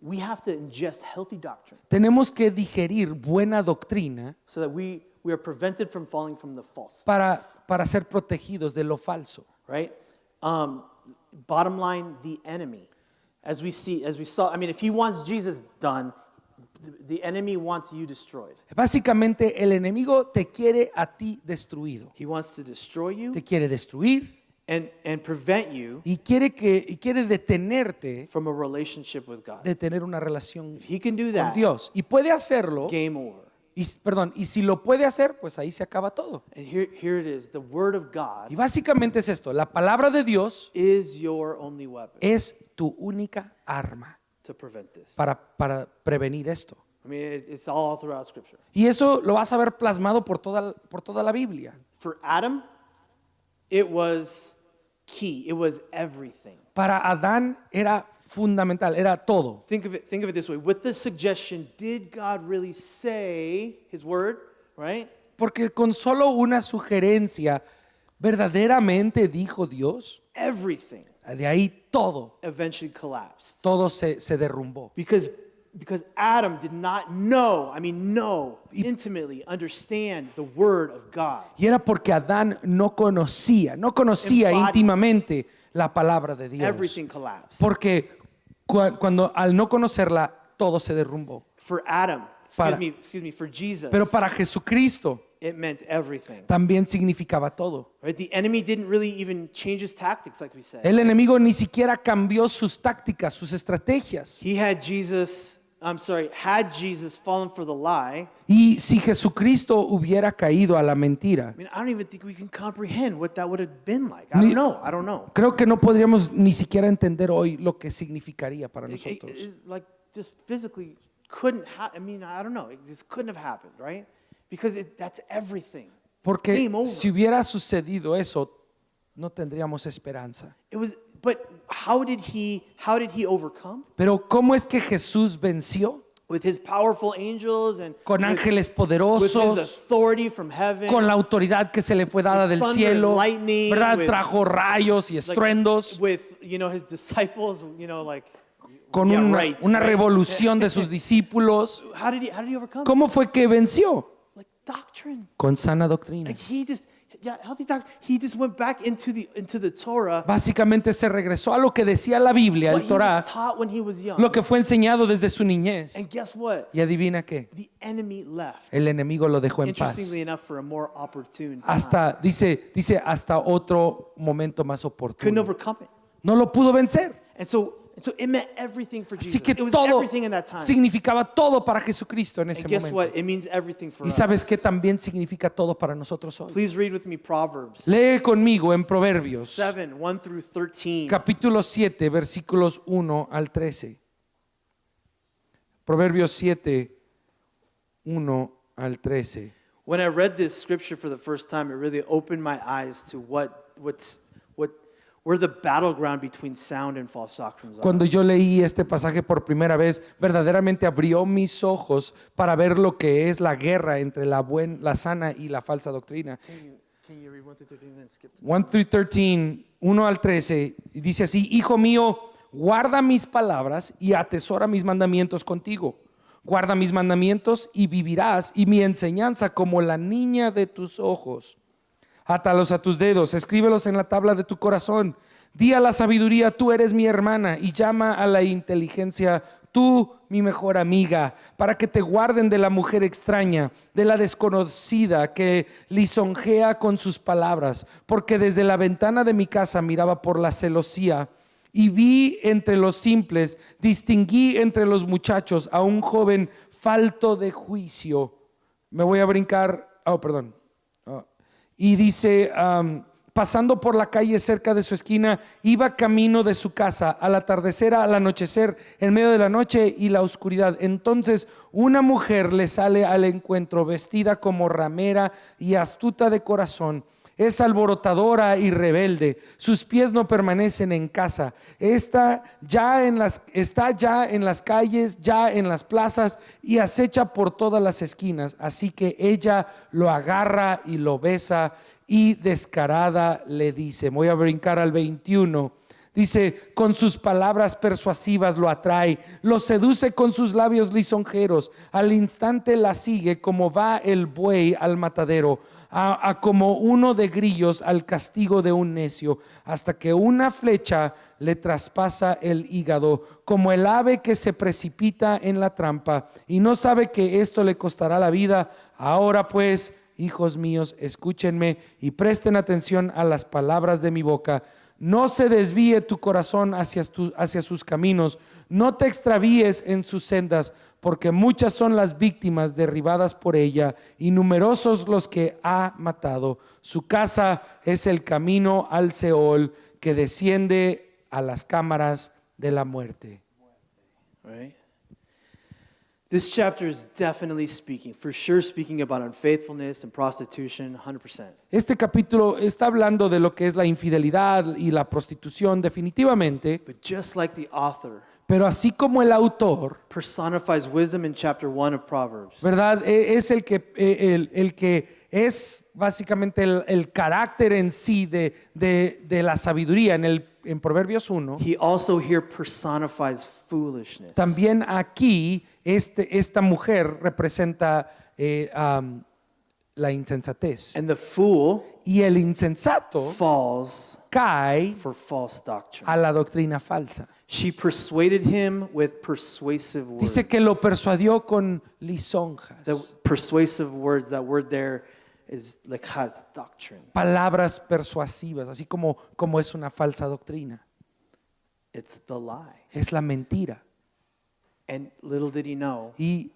We have to ingest healthy doctrine Tenemos que digerir buena doctrina so that we are prevented from falling from the false, para ser protegidos de lo falso. right? Bottom line, the enemy, as we saw, I mean, if he wants Jesus done, the enemy wants you destroyed. Básicamente el enemigo te quiere a ti destruido. He wants to destroy you Te quiere destruir and prevent you y quiere detenerte from a relationship with God. de tener una relación If he can do con that, Dios. Y puede hacerlo, game over. y si lo puede hacer, pues ahí se acaba todo. And here it is. The word of God Y básicamente es esto, la palabra de Dios is your only weapon es tu única arma to prevent this. para prevenir esto. I mean, it's all throughout Scripture. Y eso lo vas a ver plasmado por toda la Biblia. For Adam, it was key. It was everything. Para Adán era fundamental, era todo. Think of it this way. With the suggestion, did God really say His word? Right? Porque con solo una sugerencia, ¿verdaderamente dijo Dios? Everything De ahí todo eventually collapsed se derrumbó. because Adam did not know intimately understand the word of God. Y era porque Adán no conocía Embodied. íntimamente la palabra de Dios. Everything collapsed. Porque cuando al no conocerla, todo se derrumbó. For Adam, Para- excuse me, for Jesus, Pero para Jesucristo it meant everything. también significaba todo. Right? The enemy didn't really even change his tactics, like we said. El enemigo ni siquiera cambió sus tácticas, sus estrategias. Had Jesus fallen for the lie, Y si Jesucristo hubiera caído a la mentira, I mean, I don't even think we can comprehend what that would have been like. Ni- I don't know. creo que no podríamos ni siquiera entender hoy lo que significaría para nosotros. Like just physically couldn't happen. I mean, I don't know. It just couldn't have happened, right? Because that's everything. Porque Game over. si hubiera sucedido eso, no tendríamos esperanza. But how did he overcome? Pero ¿cómo es que Jesús venció? With his powerful angels and Con with- ángeles with his poderosos, authority from heaven. con la autoridad que se le fue dada del thunder cielo, and lightning, ¿verdad? with- Trajo rayos y like, estruendos, with his disciples, like con yeah, una, right, una right. revolución de sus discípulos. How did he overcome? ¿Cómo fue que venció? Like doctrine. Con sana doctrina. Like he just healthy doctrine. He just went back into the Torah, Básicamente se regresó a lo que decía la Biblia, what el he Torah, was taught when he was young. lo que fue enseñado desde su niñez. And guess what? Y adivina qué, The enemy left. el enemigo lo dejó en paz. Interestingly enough, for a more opportune time. Hasta, dice hasta otro momento más Couldn't oportuno. overcome it. No lo pudo vencer. And so it meant everything for Así Jesus. que It was todo everything in that time. significaba todo para Jesucristo en ese And guess what? momento. It means everything for Y us. sabes que también significa todo para nosotros hoy. Please read with me Proverbs Lee conmigo en Proverbios, 7, 1 through 13. capítulo 7, versículos 1 al 13. Proverbios 7, 1 al 13. When I read this scripture for the first time, it really opened my eyes to where the battleground between sound and false doctrines are. Cuando yo leí este pasaje por primera vez, verdaderamente abrió mis ojos para ver lo que es la guerra entre la sana y la falsa doctrina. Can you read 1 through 13 and skip to 1 through 13, 1 al 13, y dice así: Hijo mío, guarda mis palabras y atesora mis mandamientos contigo. Guarda mis mandamientos y vivirás, y mi enseñanza como la niña de tus ojos. Átalos a tus dedos, escríbelos en la tabla de tu corazón. Di a la sabiduría, tú eres mi hermana, y llama a la inteligencia, tú mi mejor amiga, para que te guarden de la mujer extraña, de la desconocida que lisonjea con sus palabras. Porque desde la ventana de mi casa miraba por la celosía y vi entre los simples, distinguí entre los muchachos a un joven falto de juicio. Me voy a brincar, perdón. Y dice, pasando por la calle cerca de su esquina, iba camino de su casa al atardecer, al anochecer, en medio de la noche y la oscuridad. Entonces una mujer le sale al encuentro, vestida como ramera y astuta de corazón. Es alborotadora y rebelde, sus pies no permanecen en casa, está ya en las calles, ya en las plazas, y acecha por todas las esquinas. Así que ella lo agarra y lo besa, y descarada le dice, voy a brincar al 21. Dice, con sus palabras persuasivas lo atrae, lo seduce con sus labios lisonjeros. Al instante la sigue como va el buey al matadero, como uno de grillos al castigo de un necio, hasta que una flecha le traspasa el hígado, como el ave que se precipita en la trampa y no sabe que esto le costará la vida. Ahora pues, hijos míos, escúchenme y presten atención a las palabras de mi boca. No se desvíe tu corazón hacia sus caminos, no te extravíes en sus sendas, porque muchas son las víctimas derribadas por ella y numerosos los que ha matado. Su casa es el camino al Seol, que desciende a las cámaras de la muerte. Right? This chapter is definitely speaking about unfaithfulness and prostitution, 100%. Este capítulo está hablando de lo que es la infidelidad y la prostitución definitivamente, But just like the author pero así como el autor, personifies wisdom in chapter 1 of Proverbs, ¿verdad? Es el que es básicamente el carácter en sí de la sabiduría en Proverbios 1. he also here personifies foolishness. También aquí esta mujer representa la insensatez. And the fool Y el insensato falls cae for false doctrine. a la doctrina falsa. She persuaded him with persuasive words. Dice que lo persuadió con The lisonjas, persuasive words, that word there is like has doctrine. palabras persuasivas, así como es una falsa doctrina. It's the lie. Es la mentira. And little did he know Y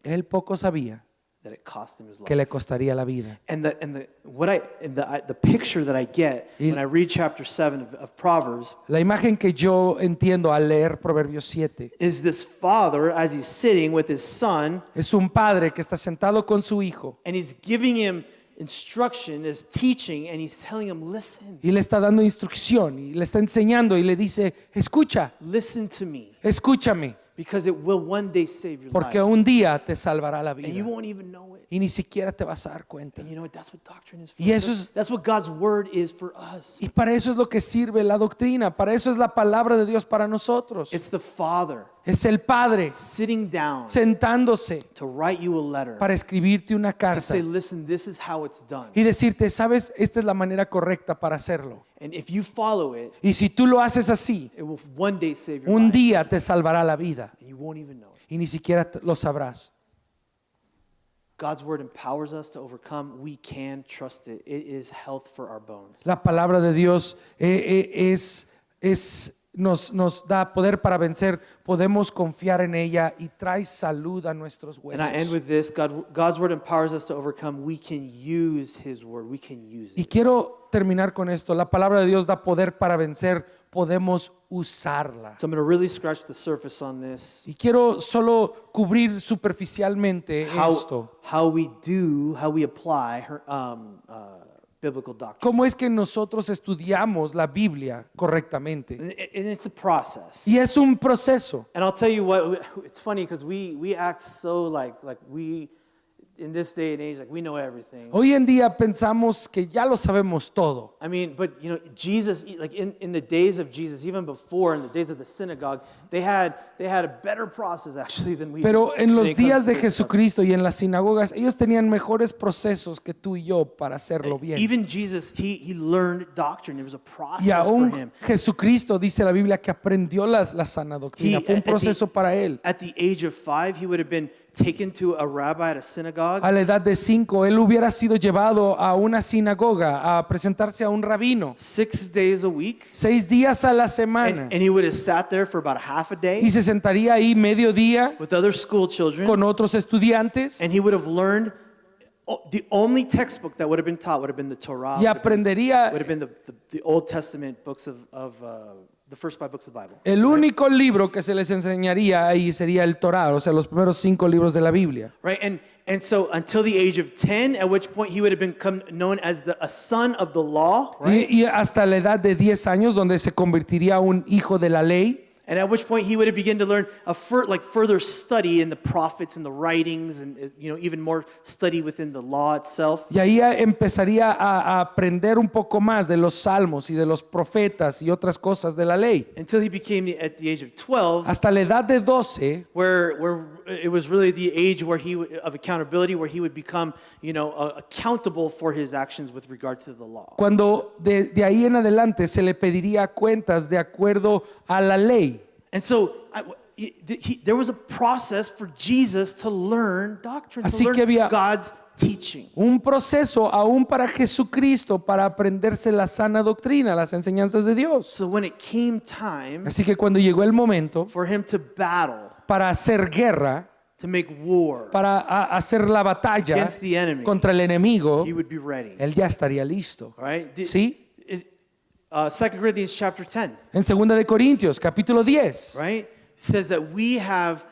él poco sabía that it cost him his life. que le costaría la vida. And the picture that I get when I read chapter 7 of Proverbs La imagen que yo entiendo al leer Proverbios 7 is this father as he's sitting with his son es un padre que está sentado con su hijo and he's giving him instruction, is teaching, and he's telling him, listen, y le está dando instrucción y le está enseñando y le dice, escucha, listen to me, escúchame, because it will one day save your porque life. un día te salvará la And you vida won't even know it. y ni siquiera te vas a dar cuenta. And you know what? That's what doctrine is for. Y eso es- That's what God's word is for us. Y para eso es lo que sirve la doctrina, para eso es la palabra de Dios para nosotros. It's the father Es el Padre sitting down sentándose to write you a letter, para escribirte una to carta say, listen, this is how it's done. y decirte, sabes, esta es la manera correcta para hacerlo. And if you follow it, Y si tú lo haces así, it will one day save your un life, día te salvará la vida and you won't even know it. y ni siquiera lo sabrás. God's word empowers us to overcome. We can trust it. It is health for our bones. La palabra de Dios nos da poder para vencer. Podemos confiar en ella y trae salud a nuestros And I end huesos. with this. God's word empowers us to overcome. We can use his word. We can use Y it. quiero terminar con esto. La palabra de Dios da poder para vencer. Podemos usarla. So I'm going to really scratch the surface on this. Y quiero solo cubrir superficialmente esto. How we apply biblical doctrine. ¿Cómo es que nosotros estudiamos la Biblia correctamente? And it's a process. Y es un proceso. And I'll tell you what, it's funny because we act so like we, in this day and age, like we know everything. Hoy en día pensamos que ya lo sabemos todo. I mean, but you know, Jesus, like in the days of Jesus, even before in the days of the synagogue, they had a better process actually than we do. Pero en when los it comes días to de this stuff. Jesucristo y en las sinagogas, ellos tenían mejores procesos que tú y yo para hacerlo bien. Even Jesus, he learned doctrine. It was a process Y for aún him. Jesucristo dice la Biblia que aprendió la sana doctrina. Fue un proceso para él. At the age of 5, he would have been taken to a rabbi at a synagogue. A la edad de 5, él hubiera sido llevado a una sinagoga a presentarse a un rabino 6 days a week. 6 días a la semana. And he would have sat there for about half a day Y se sentaría ahí medio día with other school children. con otros estudiantes And he would have learned the only textbook that would have been taught would have been the Torah. y aprendería. Would have been the Old Testament books of the first 5 books of the Bible. El único libro que se les enseñaría ahí sería el Torá, o sea, los primeros 5 libros de la Biblia. Right? And so until the age of 10, at which point he would have become known as a son of the law, right? Y hasta la edad de 10 años, donde se convertiría un hijo de la ley. And at which point he would have begun to learn further study in the prophets and the writings, and even more study within the law itself. Y ahí empezaría a aprender un poco más de los salmos y de los profetas y otras cosas de la ley. Until he became at the age of 12, Hasta la edad de 12, where it was really the age where of accountability, where he would become accountable for his actions with regard to the law. cuando de ahí en adelante se le pediría cuentas de acuerdo a la ley. And so there was a process for Jesus to learn doctrine, Así to que learn había God's teaching. Un proceso aún para Jesucristo para aprenderse la sana doctrina, las enseñanzas de Dios. So when it came time Así que cuando llegó el momento for him to battle, para hacer guerra, to make war para hacer la batalla against the enemy, contra el enemigo, he would be ready. él ya estaría listo. All right? ¿Sí? 2 Corinthians chapter 10, En 2 de Corintios, capítulo 10, right? Says that we have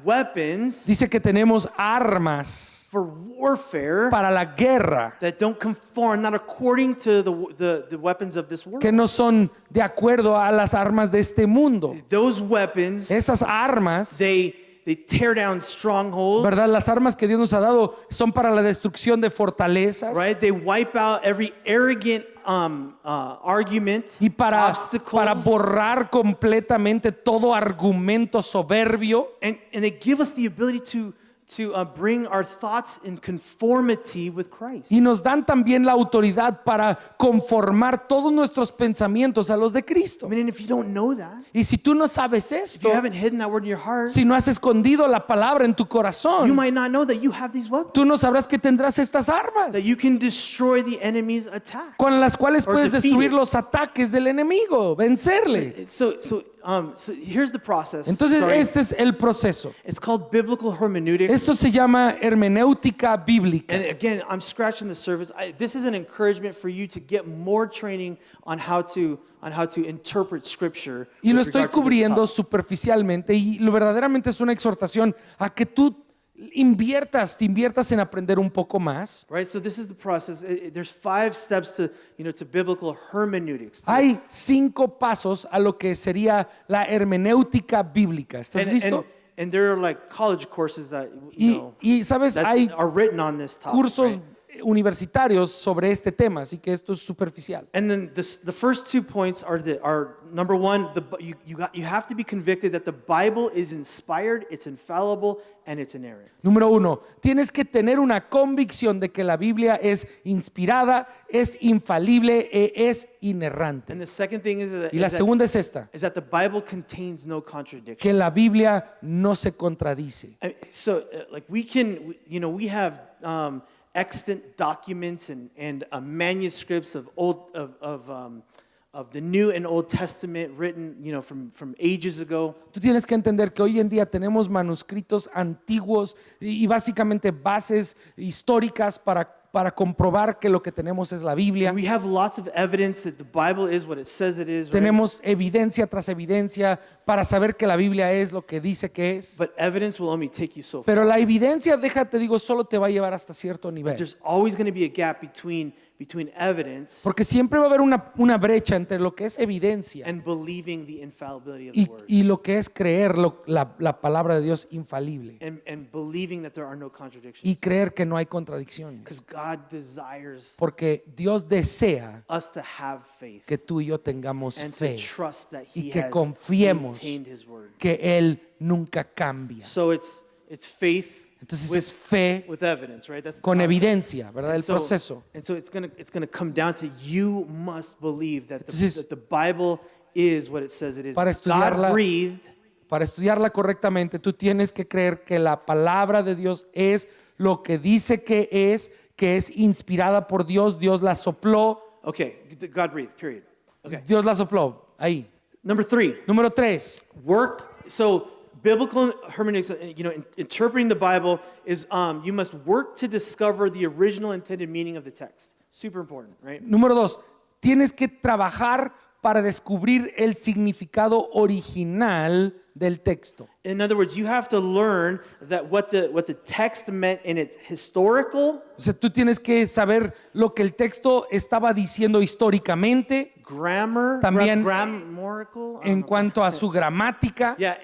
weapons dice que tenemos armas for warfare para la guerra that don't conform, not according to the weapons of this world. que no son de acuerdo a las armas de este mundo. Those weapons, Esas armas, they tear down strongholds, ¿verdad? Las armas que Dios nos ha dado son para la destrucción de fortalezas. right? They wipe out every arrogant argument, Y para obstacles, borrar completamente todo argumento soberbio. and they give us the ability to bring our thoughts in conformity with Christ. Y nos dan también la autoridad para conformar todos nuestros pensamientos a los de Cristo. I mean, and if you don't know that, Y si tú no sabes if esto, you haven't hidden that word in your heart, si no has escondido la palabra en tu you corazón, might not know that you have these weapons, tú no sabrás que tendrás estas armas that you can destroy the enemy's attack. con las cuales Or puedes defeat destruir it. los ataques del enemigo, vencerle. So here's the process. Entonces Sorry. este es el proceso. It's called biblical hermeneutics. Esto se llama hermenéutica bíblica. And again, I'm scratching the surface. This is an encouragement for you to get more training on how to interpret Scripture. Y lo with estoy regard to this cubriendo topic. superficialmente y lo verdaderamente es una exhortación a que tú te inviertas en aprender un poco más. Right. So this is the process. There's 5 steps to biblical hermeneutics. Hay 5 pasos a lo que sería la hermenéutica bíblica. ¿Estás listo? And there are like college courses that Y sabes, that hay are written on this topic. cursos Right? universitarios sobre este tema, así que esto es superficial. And then the first 2 points are number one, you have to be convicted that the Bible is inspired, it's infallible, and it's inerrant. Número 1, tienes que tener una convicción de que la Biblia es inspirada, es infalible e es inerrante. And the second thing Y la segunda es esta, is that the Bible contains no contradiction. que la Biblia no se contradice. So, like we have extant documents and manuscripts of the New and Old Testament written, from ages ago. Tú tienes que entender que hoy en día tenemos manuscritos antiguos y básicamente bases históricas para comprobar que lo que tenemos es la Biblia. We have lots of evidence that the Bible is what it says it is. Right? Tenemos evidencia tras evidencia para saber que la Biblia es lo que dice que es. But evidence will only take you so far. Pero la evidencia, déjate digo, solo te va a llevar hasta cierto nivel. There's always going to be a gap between evidence Porque siempre va a haber una brecha entre lo que es evidencia and believing the infallibility of the word. y lo que es creer la palabra de Dios infalible. And believing that there are no contradictions. Y creer que no hay contradicciones. Because God desires Porque Dios desea us to have faith que tú y yo tengamos and to fe trust that y He que has confiemos maintained His word. que Él nunca cambia. So it's faith Entonces es fe with evidence, right? That's the con concept. evidencia, ¿verdad? El So- proceso. And so it's gonna come down to you must believe that Entonces, that the Bible is what it says it is. para estudiarla- God breathed. Para estudiarla correctamente, tú tienes que creer que la palabra de Dios es lo que dice que es inspirada por Dios. Dios la sopló. Okay, God breathed. Period. Okay. Dios la sopló. Ahí. Number 3, Número 3. work. So biblical hermeneutics, interpreting the Bible is you must work to discover the original intended meaning of the text. Super important, right? Número 2. Tienes que trabajar para descubrir el significado original del texto. In other words, you have to learn that what the text meant in its historical, O sea, tú tienes que saber lo que el texto estaba diciendo históricamente, grammar, También grammatical, en cuanto a su gramática yeah,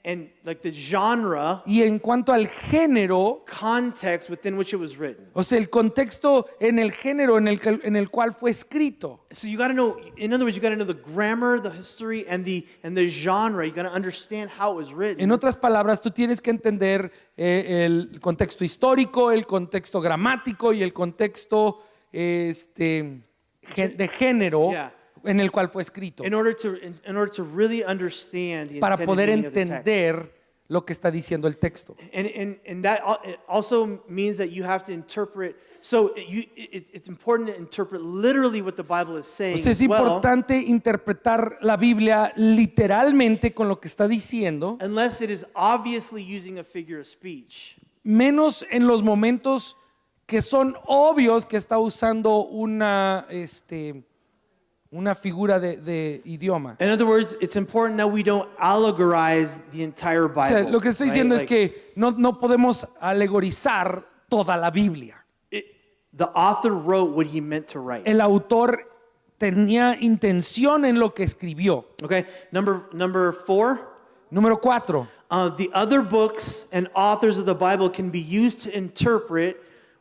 and like the genre, y en cuanto al género, context within which it was written. o sea, el contexto en el género en el cual fue escrito. So you got to know. In other words, you got to know the grammar, the history, and the genre. You got to understand how it was written. En otras palabras, tú tienes que entender el contexto histórico, el contexto gramático y el contexto de género Yeah. en el cual fue escrito, in order to really understand the para intended poder meaning of the text. entender lo que está diciendo el texto. And that it also means that you have to interpret. So it's important to interpret literally what the Bible is saying. O sea, es as well, importante interpretar la Biblia literalmente con lo que está diciendo, unless it is obviously using a figure of speech. menos en los momentos que son obvios que está usando una figura de idioma. In other words, it's important that we don't allegorize the entire Bible. O sea, lo que estoy right? diciendo es Like, que no podemos alegorizar toda la Biblia. the author wrote what he meant to write. El autor tenía intención en lo que escribió. Okay, number 4. Número 4. The other books and authors of the Bible can be used to interpret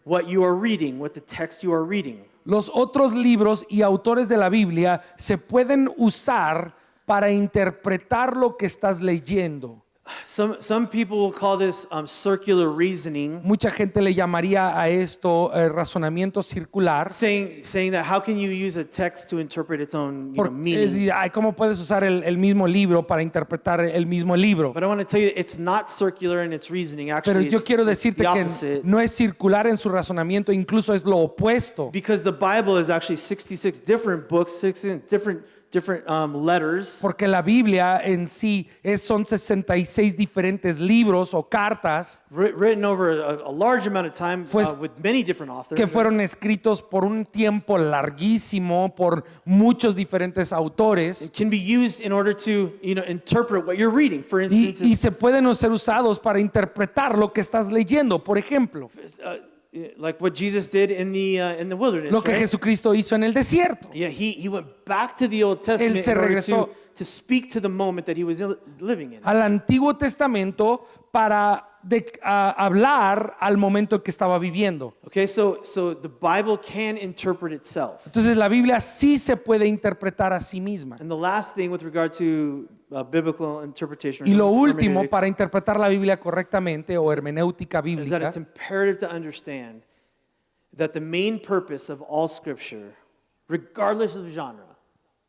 what you are reading, what the text you are reading. Los otros libros y autores de la Biblia se pueden usar para interpretar lo que estás leyendo. Some people will call this circular reasoning, Mucha gente le llamaría a esto razonamiento circular. saying that how can you use a text to interpret its own Porque, meaning? es decir, ay, ¿cómo puedes usar el mismo libro para interpretar el mismo libro? But I want to tell you, it's not circular in its reasoning. Pero Actually, yo it's quiero decirte the que opposite. no es circular en su razonamiento, incluso es lo opuesto. Because the Bible is actually 66 different books, 66 different letters. Porque la Biblia en sí son 66 diferentes libros o cartas Written over a large amount of time with many different authors. que fueron escritos por un tiempo larguísimo por muchos diferentes autores It can be used in order to interpret what you're reading. For instance, y se pueden ser usados para interpretar lo que estás leyendo. Por ejemplo, like what Jesus did in the wilderness. lo que right? Jesucristo hizo en el desierto. Yeah, he went back to the Old Testament se in order regresó to speak to the moment that he was living in. Al Antiguo Testamento para hablar al momento que estaba viviendo. Okay, so the Bible can interpret itself. Entonces la Biblia sí se puede interpretar a sí misma. And the last thing with regard to biblical interpretation, Y lo último, hermeneutics, para interpretar la Biblia correctamente o hermenéutica is that bíblica, it's imperative to understand that the main purpose of all Scripture, regardless of genre,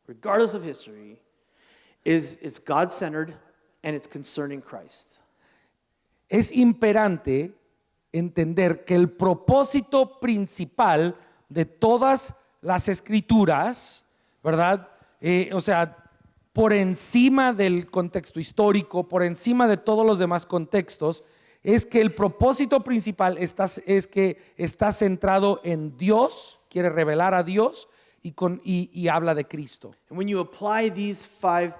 regardless of history, is it's God-centered and it's concerning Christ. es imperante entender que el propósito principal de todas las escrituras, ¿verdad? O sea, por encima del contexto histórico, por encima de todos los demás contextos, es que el propósito principal es que está centrado en Dios, quiere revelar a Dios y habla de Cristo. And when you apply these five,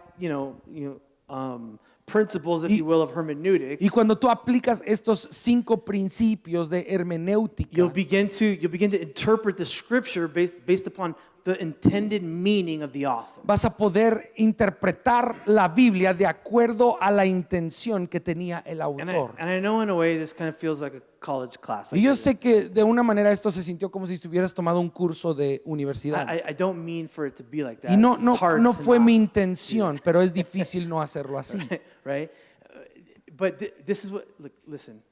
principles, if you will, of hermeneutics, Y cuando tú aplicas estos 5 principios de hermenéutica, you'll begin to interpret the Scripture based upon the intended meaning of the author. vas a poder interpretar la Biblia de acuerdo a la intención que tenía el autor. And I know in a way this kind of feels like a college class. Y yo sé que de una manera esto se sintió como si estuvieras tomado un curso de universidad. I don't mean for it to be like that. Y no, It's no, hard no to fue not, mi intención, pero es difícil no hacerlo así. right? But this is what. Look, listen.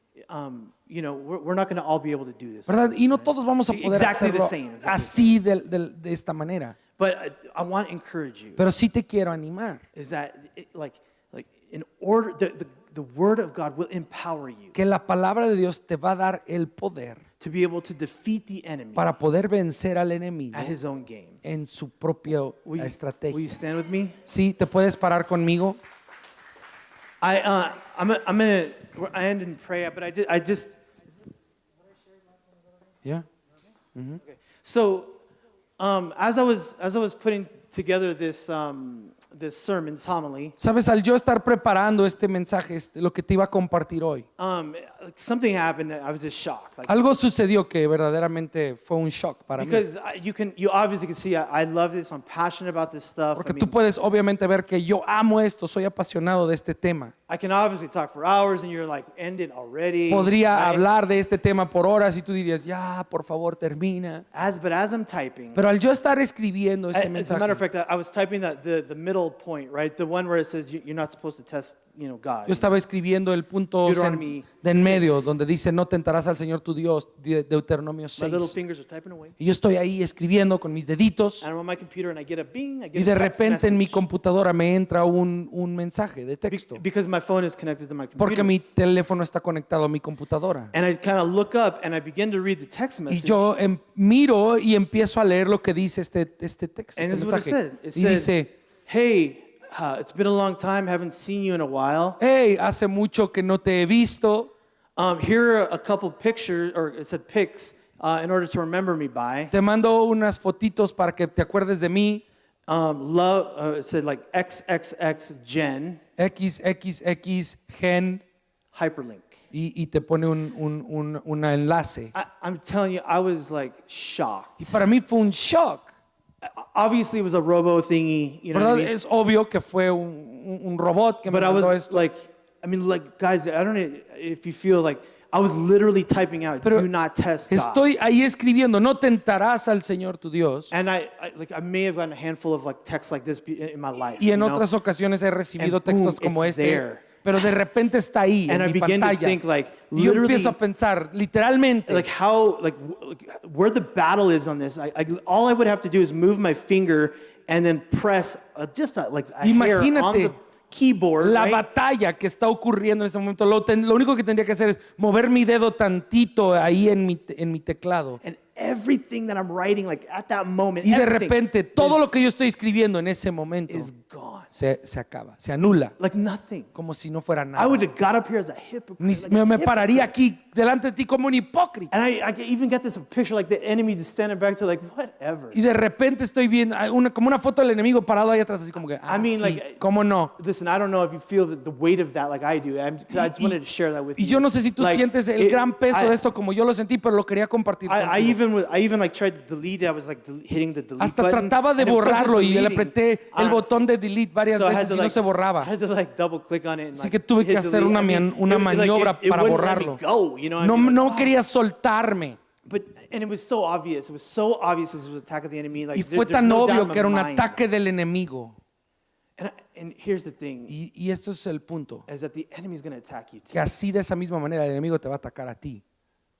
We're not going to all be able to do this. ¿Verdad? Y no todos vamos a poder Exactly the hacerlo same, exactly así de esta manera. But I want to encourage you. Pero sí te quiero animar. Is that in order the Word of God will empower you Que la palabra de Dios te va a dar el poder to be able to defeat the enemy para poder vencer al enemigo at his own game. en su propia Will you estrategia. stand with me? Sí, te puedes parar conmigo. I'm gonna end and pray, but I just ¿Ya? so as I was putting together this sermon, this homily, Sabes, al yo estar preparando este mensaje, lo que te iba a compartir hoy, something happened that I was just shocked. algo sucedió que verdaderamente fue un shock para mí. Because you obviously can see I love this. I'm passionate about this stuff. Porque tú puedes obviamente ver que yo amo esto, soy apasionado de este tema. I can obviously talk for hours, and you're like, end it already. Podría right? hablar de este tema por horas y tú dirías, ya, por favor, termina. But as I'm typing, Pero al yo estar escribiendo este as a matter of mensaje, fact, I was typing the middle point, right? The one where it says you're not supposed to test, God. yo estaba escribiendo el punto Deuteronomy de en medio, 6. donde dice, no tentarás al Señor tu Dios, Deuteronomio My little 6. fingers are typing away, Y yo estoy ahí escribiendo con mis deditos and I'm on my computer, and I get a bing. I y get de a text repente en mi message. computadora me entra un mensaje de texto. Because my phone is connected to my computer. Porque mi teléfono está conectado a mi computadora. And I kind of look up and I begin to read the text Y message. yo miro y empiezo a leer lo que dice este texto, And este this is what it mensaje. said. It Y said, dice, hey, it's been a long time, haven't seen you in a while. hey, hace mucho que no te he visto. Here are a couple pictures, or it said pics, in order to remember me by. Te mando unas fotitos para que te acuerdes de mí. It said like XXX Gen, XXX gen hyperlink. y te pone un enlace. I'm telling you, I was like shocked. Y para mí fue un shock. Obviously, it was a robo thingy, you know what I ¿Verdad? mean? Es obvio que fue un robot que me But I mandó was esto. like, guys, I don't know if you feel like I was literally typing out, Pero do not test God. Estoy ahí escribiendo, no tentarás al Señor tu Dios. And I may have gotten a handful of like texts like this in my life. Y en you know? otras ocasiones he recibido And boom, textos como it's este, there. pero de repente está ahí And en I mi begin to pantalla. think like Y yo literally, empiezo a pensar, literalmente, like how, where the battle is on this. All I would have to do is move my finger and then press just a hair on Imagínate the keyboard, la right? batalla que está ocurriendo en este momento. Lo único que tendría que hacer es mover mi dedo tantito ahí en mi teclado. And everything that I'm writing, like at that moment, Y de everything repente todo lo que yo estoy escribiendo en ese momento is gone. se acaba, se anula, Like nothing. como si no fuera I nada. would have got up here as a hypocrite. Ni- like a me hypocrite. pararía aquí delante de ti como un hipócrita. And I can even get this picture like the enemy just standing back to like, whatever. Y de repente estoy viendo como una foto del enemigo parado ahí atrás, así como que, I mean, sí, like, ¿cómo no? Listen, I don't know if you feel the weight of that like I do. I just wanted to share that with Y you. yo no sé si tú Like, sientes el gran peso de esto como yo lo sentí, pero lo quería compartir I contigo. even like tried to delete it. I was like hitting the delete Hasta button. trataba de and it wasn't borrarlo y le deleting. apreté el botón de delete varias So I had veces to, y no like, se I borraba. had to like double click on it. And, Así like, que tuve que hit hacer delete. una I mean, una maniobra it para wouldn't let me borrarlo. go, you know what I No, mean? Like, no "Ah." quería soltarme. And it was so obvious. It was so obvious this was an attack of the enemy. Like, Y fue there's tan no doubt obvio in my que era un mind. ataque del enemigo. And here's the thing, Y esto es el punto. is that the enemy's going to attack you too. Que así de esa misma manera el enemigo te va a atacar a ti.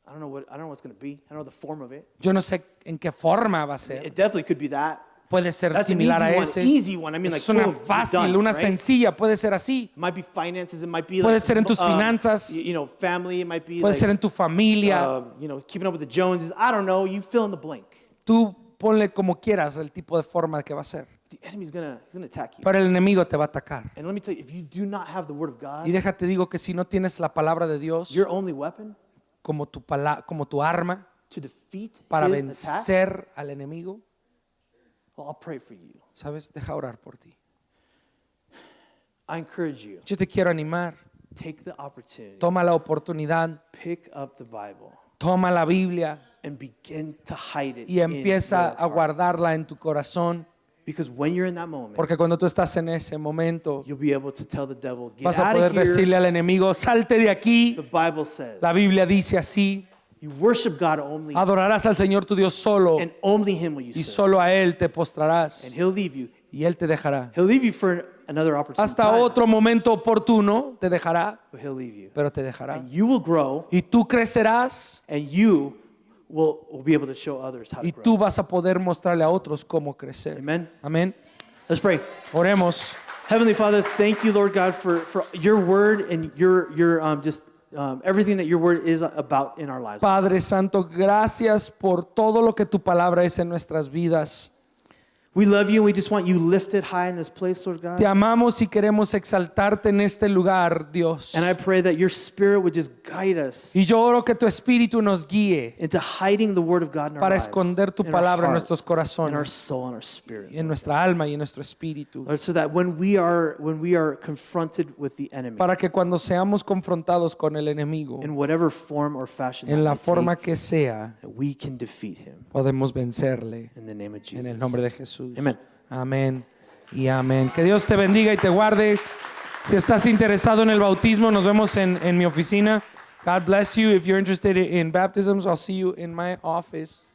I don't know what it's going to be. I don't know the form of it. Yo no sé en qué forma va a ser. It definitely could be that. Puede ser That's an similar a easy one, ese. easy one. I mean, like, Es una boom, you're fácil, done, una right? sencilla. Puede ser así. It might be finances. It might be Puede like, ser en tus finanzas. you know, family. It might be Puede like, ser en tu familia. you know, keeping up with the Joneses. I don't know. You fill in the blank. Tú ponle como quieras el tipo de forma que va a ser. The enemy's gonna attack you. Pero el enemigo te va a atacar. And let me tell you, if you do not have the word of God, Y déjate digo que si no tienes la palabra de Dios your only weapon como tu arma to defeat para his attack, vencer al enemigo, well, I'll pray for you. ¿sabes? Deja orar por ti. I encourage you. Yo te quiero animar. Take the opportunity. Toma la oportunidad, Pick up the Bible toma la Biblia and begin to hide it y empieza in your a heart. guardarla en tu corazón. Because when you're in that moment, Porque cuando tú estás en ese momento, you'll be able to tell the devil, get vas a out poder of here. decirle al enemigo, salte de aquí. The Bible says La Biblia dice así, you worship God only, adorarás al Señor tu Dios solo and only Him will you y serve. solo a Él te And postrarás He'll leave you. y Él te dejará. He'll leave you for another opportunity. Hasta otro momento oportuno te dejará, But He'll leave you. pero te dejará. And you will grow, Y tú crecerás and you will be able to show others how to y grow. tú vas a poder mostrarle a otros cómo crecer. Amen. Amén. Let's pray. Oremos. Heavenly Father, thank you, Lord God, for your word and your everything that your word is about in our lives. Padre Santo, gracias por todo lo que tu palabra es en nuestras vidas. We love you and we just want you lifted high in this place, Lord God. Te amamos y queremos exaltarte en este lugar, Dios. And I pray that your spirit would just guide us Y yo oro que tu espíritu nos guíe into hiding the word of God in our para lives, esconder tu in our palabra en heart, nuestros in our corazones, soul, and our spirit. y en nuestra alma y en nuestro espíritu. Lord, so that when we are confronted with the enemy Para que cuando seamos confrontados con el enemigo, in whatever form or fashion that en la may forma take, que sea, that we can defeat him podemos vencerle in the name of Jesus. en el nombre de Jesús. Amen. Amén y amén. Que Dios te bendiga y te guarde. Si estás interesado en el bautismo, nos vemos en mi oficina. God bless you. If you're interested in baptisms, I'll see you in my office.